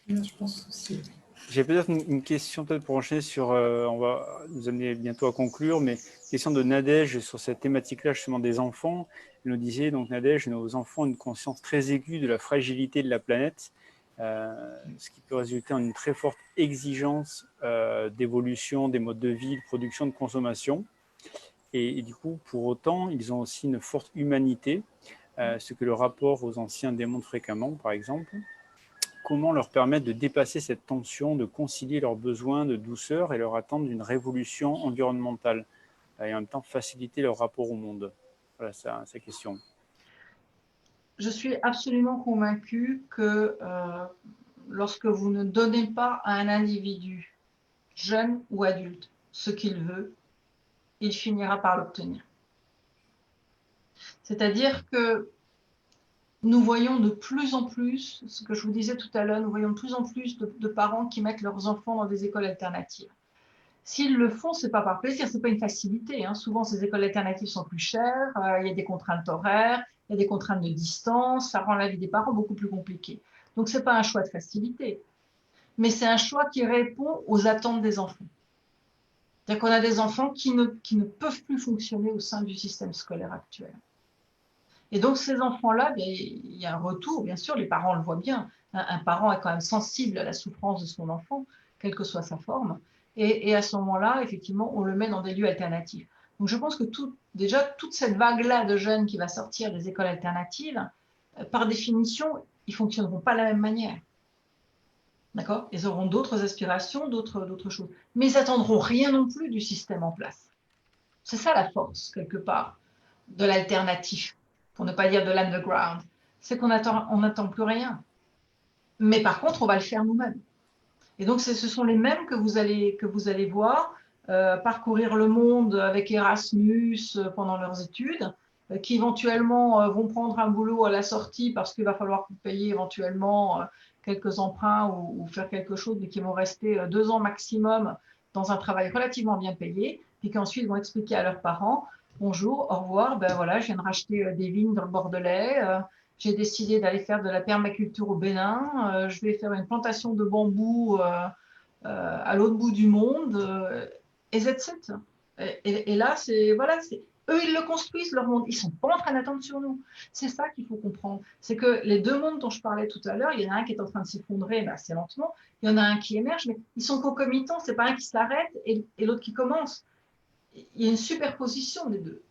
Je pense aussi. J'ai peut-être une question peut-être pour enchaîner sur, on va nous amener bientôt à conclure, mais question de Nadège sur cette thématique-là justement des enfants. Elle nous disait, donc Nadège, nos enfants ont une conscience très aiguë de la fragilité de la planète, ce qui peut résulter en une très forte exigence d'évolution des modes de vie, de production, de consommation. Et du coup, pour autant, ils ont aussi une forte humanité, ce que le rapport aux anciens démontre fréquemment, par exemple. Comment leur permettre de dépasser cette tension, de concilier leurs besoins de douceur et leur attente d'une révolution environnementale et en même temps faciliter leur rapport au monde? Voilà sa question. Je suis absolument convaincue que lorsque vous ne donnez pas à un individu, jeune ou adulte, ce qu'il veut, il finira par l'obtenir. C'est-à-dire que nous voyons de plus en plus, ce que je vous disais tout à l'heure, nous voyons de plus en plus de parents qui mettent leurs enfants dans des écoles alternatives. S'ils le font, ce n'est pas par plaisir, ce n'est pas une facilité. Hein. Souvent, ces écoles alternatives sont plus chères, il y a des contraintes horaires, il y a des contraintes de distance, ça rend la vie des parents beaucoup plus compliquée. Donc, ce n'est pas un choix de facilité, mais c'est un choix qui répond aux attentes des enfants. C'est-à-dire qu'on a des enfants qui ne peuvent plus fonctionner au sein du système scolaire actuel. Et donc, ces enfants-là, il y a un retour, bien sûr, les parents le voient bien. Un parent est quand même sensible à la souffrance de son enfant, quelle que soit sa forme. Et à ce moment-là, effectivement, on le met dans des lieux alternatifs. Donc, je pense que déjà, toute cette vague-là de jeunes qui va sortir des écoles alternatives, par définition, ils ne fonctionneront pas de la même manière. D'accord? Ils auront d'autres aspirations, d'autres choses. Mais ils n'attendront rien non plus du système en place. C'est ça la force, quelque part, de l'alternatif, pour ne pas dire de l'underground. C'est qu'on n'attend plus rien. Mais par contre, on va le faire nous-mêmes. Et donc, ce sont les mêmes que vous allez voir parcourir le monde avec Erasmus pendant leurs études, qui éventuellement vont prendre un boulot à la sortie parce qu'il va falloir payer éventuellement quelques emprunts ou faire quelque chose, mais qui vont rester 2 ans maximum dans un travail relativement bien payé, puis qu'ensuite vont expliquer à leurs parents « Bonjour, au revoir, ben voilà, je viens de racheter des vignes dans le Bordelais, j'ai décidé d'aller faire de la permaculture au Bénin, je vais faire une plantation de bambou à l'autre bout du monde, et that's it. Et là, eux, ils le construisent, leur monde. Ils ne sont pas en train d'attendre sur nous. C'est ça qu'il faut comprendre. C'est que les 2 mondes dont je parlais tout à l'heure, il y en a un qui est en train de s'effondrer, mais assez lentement. Il y en a un qui émerge, mais ils sont concomitants. Ce n'est pas un qui s'arrête et l'autre qui commence. Il y a une superposition des deux.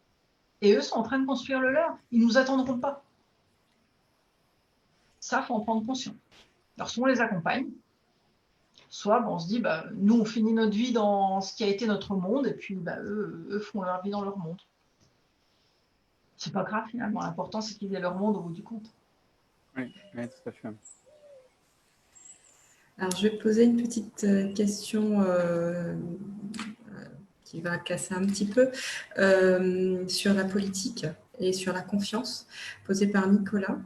Et eux sont en train de construire le leur. Ils ne nous attendront pas. Ça, il faut en prendre conscience. Alors, soit on les accompagne, soit on se dit, nous, on finit notre vie dans ce qui a été notre monde, et puis eux font leur vie dans leur monde. c'est pas grave finalement. L'important, c'est qu'ils aient leur monde au bout du compte. Oui, oui, tout à fait. Alors, je vais poser une petite question qui va casser un petit peu sur la politique et sur la confiance, posée par Nicolas.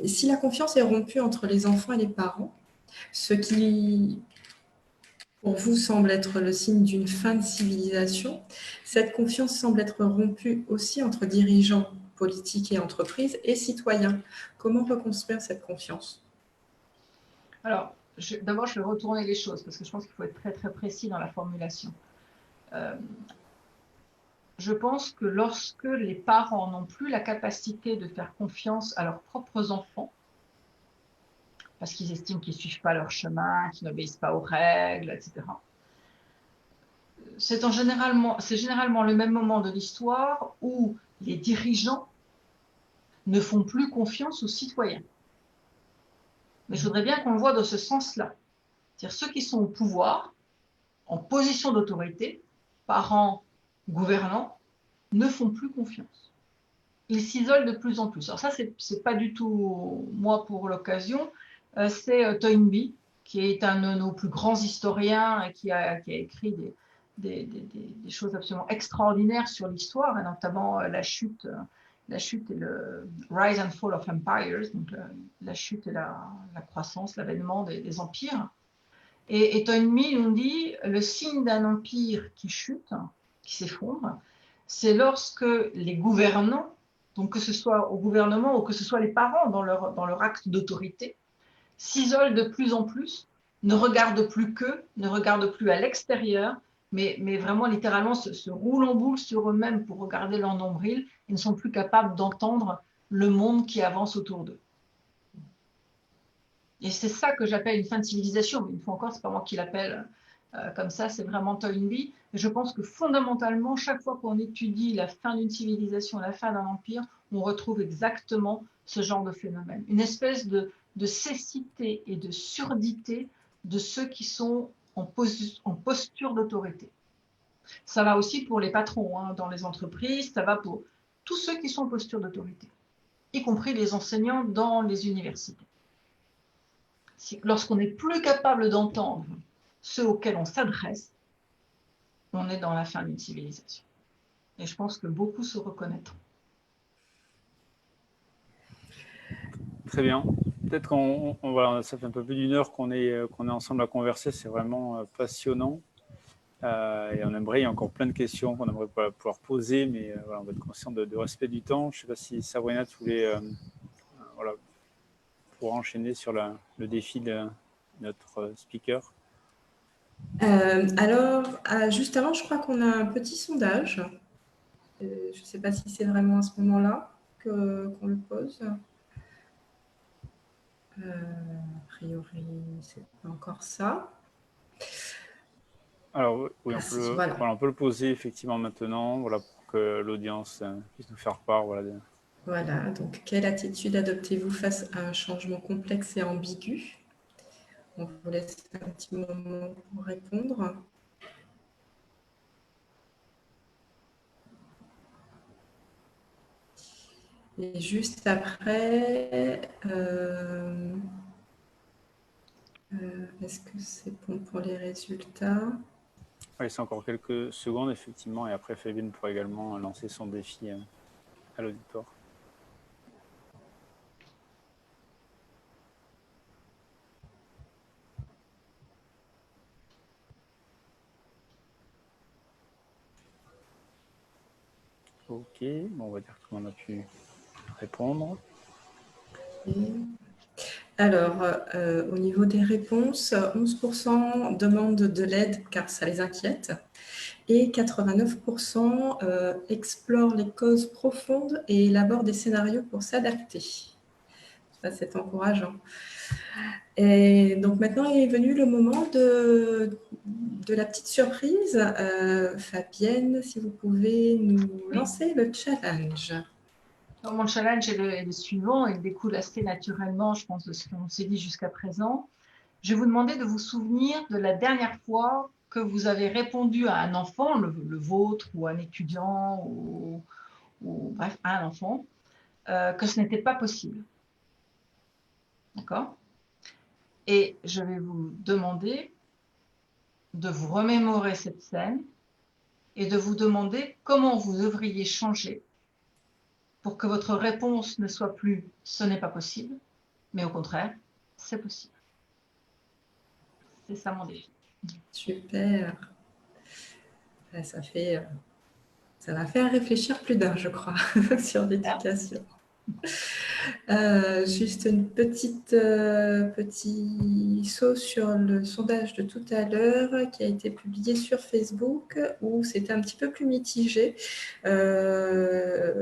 Si la confiance est rompue entre les enfants et les parents, ce qui, pour vous, semble être le signe d'une fin de civilisation, cette confiance semble être rompue aussi entre dirigeants politiques et entreprises et citoyens. Comment reconstruire cette confiance? Alors, d'abord, je vais retourner les choses parce que je pense qu'il faut être très, très précis dans la formulation. Je pense que lorsque les parents n'ont plus la capacité de faire confiance à leurs propres enfants, parce qu'ils estiment qu'ils ne suivent pas leur chemin, qu'ils n'obéissent pas aux règles, etc., c'est généralement le même moment de l'histoire où les dirigeants ne font plus confiance aux citoyens. Mais je voudrais bien qu'on le voit dans ce sens-là. C'est-à-dire ceux qui sont au pouvoir, en position d'autorité, parents, gouvernants, ne font plus confiance. Ils s'isolent de plus en plus. Alors ça, c'est pas du tout moi pour l'occasion. C'est Toynbee, qui est un de nos plus grands historiens et qui a écrit des choses absolument extraordinaires sur l'histoire, et notamment la chute et le Rise and Fall of Empires, donc la chute et la croissance, l'avènement des empires. Et Toynbee nous dit le signe d'un empire qui chute, qui s'effondre, c'est lorsque les gouvernants, donc que ce soit au gouvernement ou que ce soit les parents dans leur acte d'autorité, s'isolent de plus en plus, ne regardent plus qu'eux, ne regardent plus à l'extérieur, mais vraiment littéralement se roulent en boule sur eux-mêmes pour regarder leur nombril et ne sont plus capables d'entendre le monde qui avance autour d'eux. Et c'est ça que j'appelle une fin de civilisation. Mais une fois encore, ce n'est pas moi qui l'appelle comme ça, c'est vraiment Toynbee. Et je pense que fondamentalement, chaque fois qu'on étudie la fin d'une civilisation, la fin d'un empire, on retrouve exactement ce genre de phénomène. Une espèce de cécité et de surdité de ceux qui sont en posture d'autorité. Ça va aussi pour les patrons dans les entreprises, ça va pour tous ceux qui sont en posture d'autorité, y compris les enseignants dans les universités. Lorsqu'on n'est plus capable d'entendre ceux auxquels on s'adresse, on est dans la fin d'une civilisation. Et je pense que beaucoup se reconnaîtront. Très bien. Peut-être voilà, ça fait un peu plus d'une heure qu'on est ensemble à converser. C'est vraiment passionnant. Et on aimerait, il y a encore plein de questions qu'on aimerait pouvoir poser, mais voilà, on va être conscient de respect du temps. Je ne sais pas si Sabrina, tu voulais voilà, pour enchaîner sur le défi de notre speaker. Alors, juste avant, je crois qu'on a un petit sondage. Je ne sais pas si c'est vraiment à ce moment-là qu'on le pose. A priori, c'est pas encore ça. Alors oui, voilà. On peut le poser effectivement maintenant, voilà, pour que l'audience puisse nous faire part. Voilà, donc quelle attitude adoptez-vous face à un changement complexe et ambigu? On vous laisse un petit moment pour répondre. Et juste après, est-ce que c'est bon pour les résultats? Oui, c'est encore quelques secondes, effectivement, et après Fabienne pourra également lancer son défi à l'auditoire. Ok, bon, on va dire que tout le monde a pu répondre. Alors, au niveau des réponses, 11% demandent de l'aide car ça les inquiète et 89% explorent les causes profondes et élaborent des scénarios pour s'adapter. Ça, c'est encourageant. Et donc maintenant est venu le moment de la petite surprise. Fabienne, si vous pouvez nous lancer le challenge. Alors, mon challenge est le suivant, il découle assez naturellement, je pense, de ce qu'on s'est dit jusqu'à présent. Je vais vous demander de vous souvenir de la dernière fois que vous avez répondu à un enfant, le vôtre ou un étudiant ou ou bref, à un enfant, que ce n'était pas possible. D'accord? Et je vais vous demander de vous remémorer cette scène et de vous demander comment vous devriez changer pour que votre réponse ne soit plus « ce n'est pas possible », mais au contraire, c'est possible. C'est ça mon défi. Super. Ça va faire réfléchir plus d'un, je crois, sur l'éducation. Juste une petit saut sur le sondage de tout à l'heure qui a été publié sur Facebook où c'était un petit peu plus mitigé. Là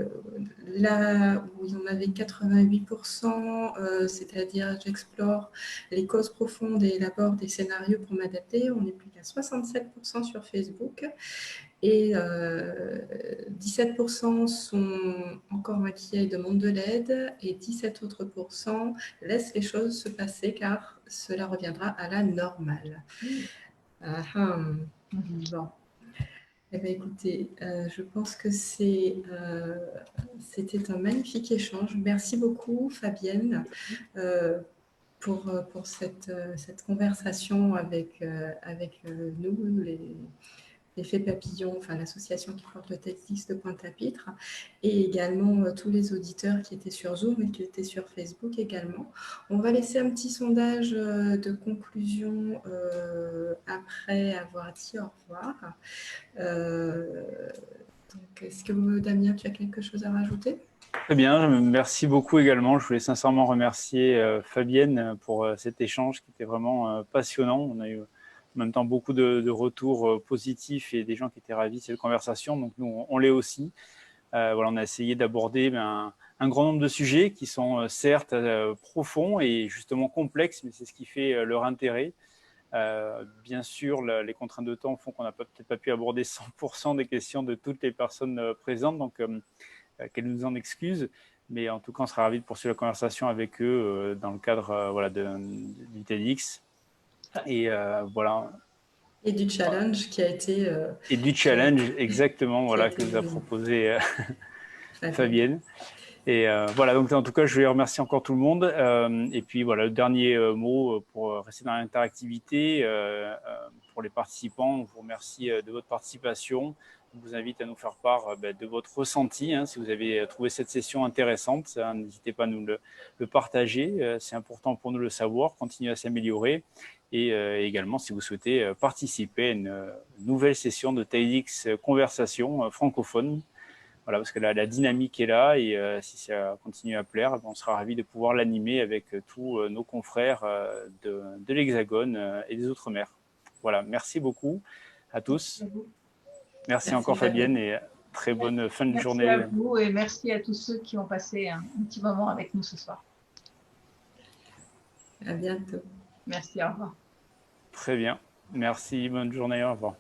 où il y en avait 88%, c'est-à-dire j'explore les causes profondes et élabore des scénarios pour m'adapter, on n'est plus qu'à 67% sur Facebook. Et 17% sont encore inquiets et demandent de l'aide, et 17 autres % laissent les choses se passer car cela reviendra à la normale. Bon. Eh bien, écoutez, je pense que c'était un magnifique échange. Merci beaucoup, Fabienne, pour cette conversation avec nous, l'effet papillon, enfin l'association qui porte le TEDx de Pointe-à-Pitre, et également tous les auditeurs qui étaient sur Zoom et qui étaient sur Facebook également. On va laisser un petit sondage de conclusion après avoir dit au revoir. Donc, est-ce que Damien, tu as quelque chose à rajouter ? Très bien, merci beaucoup également. Je voulais sincèrement remercier Fabienne pour cet échange qui était vraiment passionnant. On a eu en même temps beaucoup de retours positifs et des gens qui étaient ravis de cette conversation. Donc nous, on l'est aussi. Voilà, on a essayé d'aborder un grand nombre de sujets qui sont certes profonds et justement complexes, mais c'est ce qui fait leur intérêt. Bien sûr, les contraintes de temps font qu'on n'a peut-être pas pu aborder 100% des questions de toutes les personnes présentes, donc qu'elles nous en excusent. Mais en tout cas, on sera ravis de poursuivre la conversation avec eux dans le cadre voilà, du TEDx. Et voilà. Et du challenge qui a été... et du challenge, exactement, voilà, que nous a proposé Fabienne. Et voilà, donc en tout cas, je vais remercier encore tout le monde. Et puis voilà, le dernier mot pour rester dans l'interactivité. Pour les participants, on vous remercie de votre participation. On vous invite à nous faire part de votre ressenti. Hein, si vous avez trouvé cette session intéressante, n'hésitez pas à nous le partager. C'est important pour nous de le savoir, continuer à s'améliorer. Et également, si vous souhaitez participer à une nouvelle session de TEDx Conversation francophone. Voilà, parce que la dynamique est là et si ça continue à plaire, on sera ravis de pouvoir l'animer avec tous nos confrères de l'Hexagone et des Outre-mer. Voilà, merci beaucoup à tous. Merci encore Fabienne et très bonne fin de journée. Merci à vous et merci à tous ceux qui ont passé un petit moment avec nous ce soir. À bientôt. Merci, au revoir. Très bien. Merci, bonne journée, au revoir.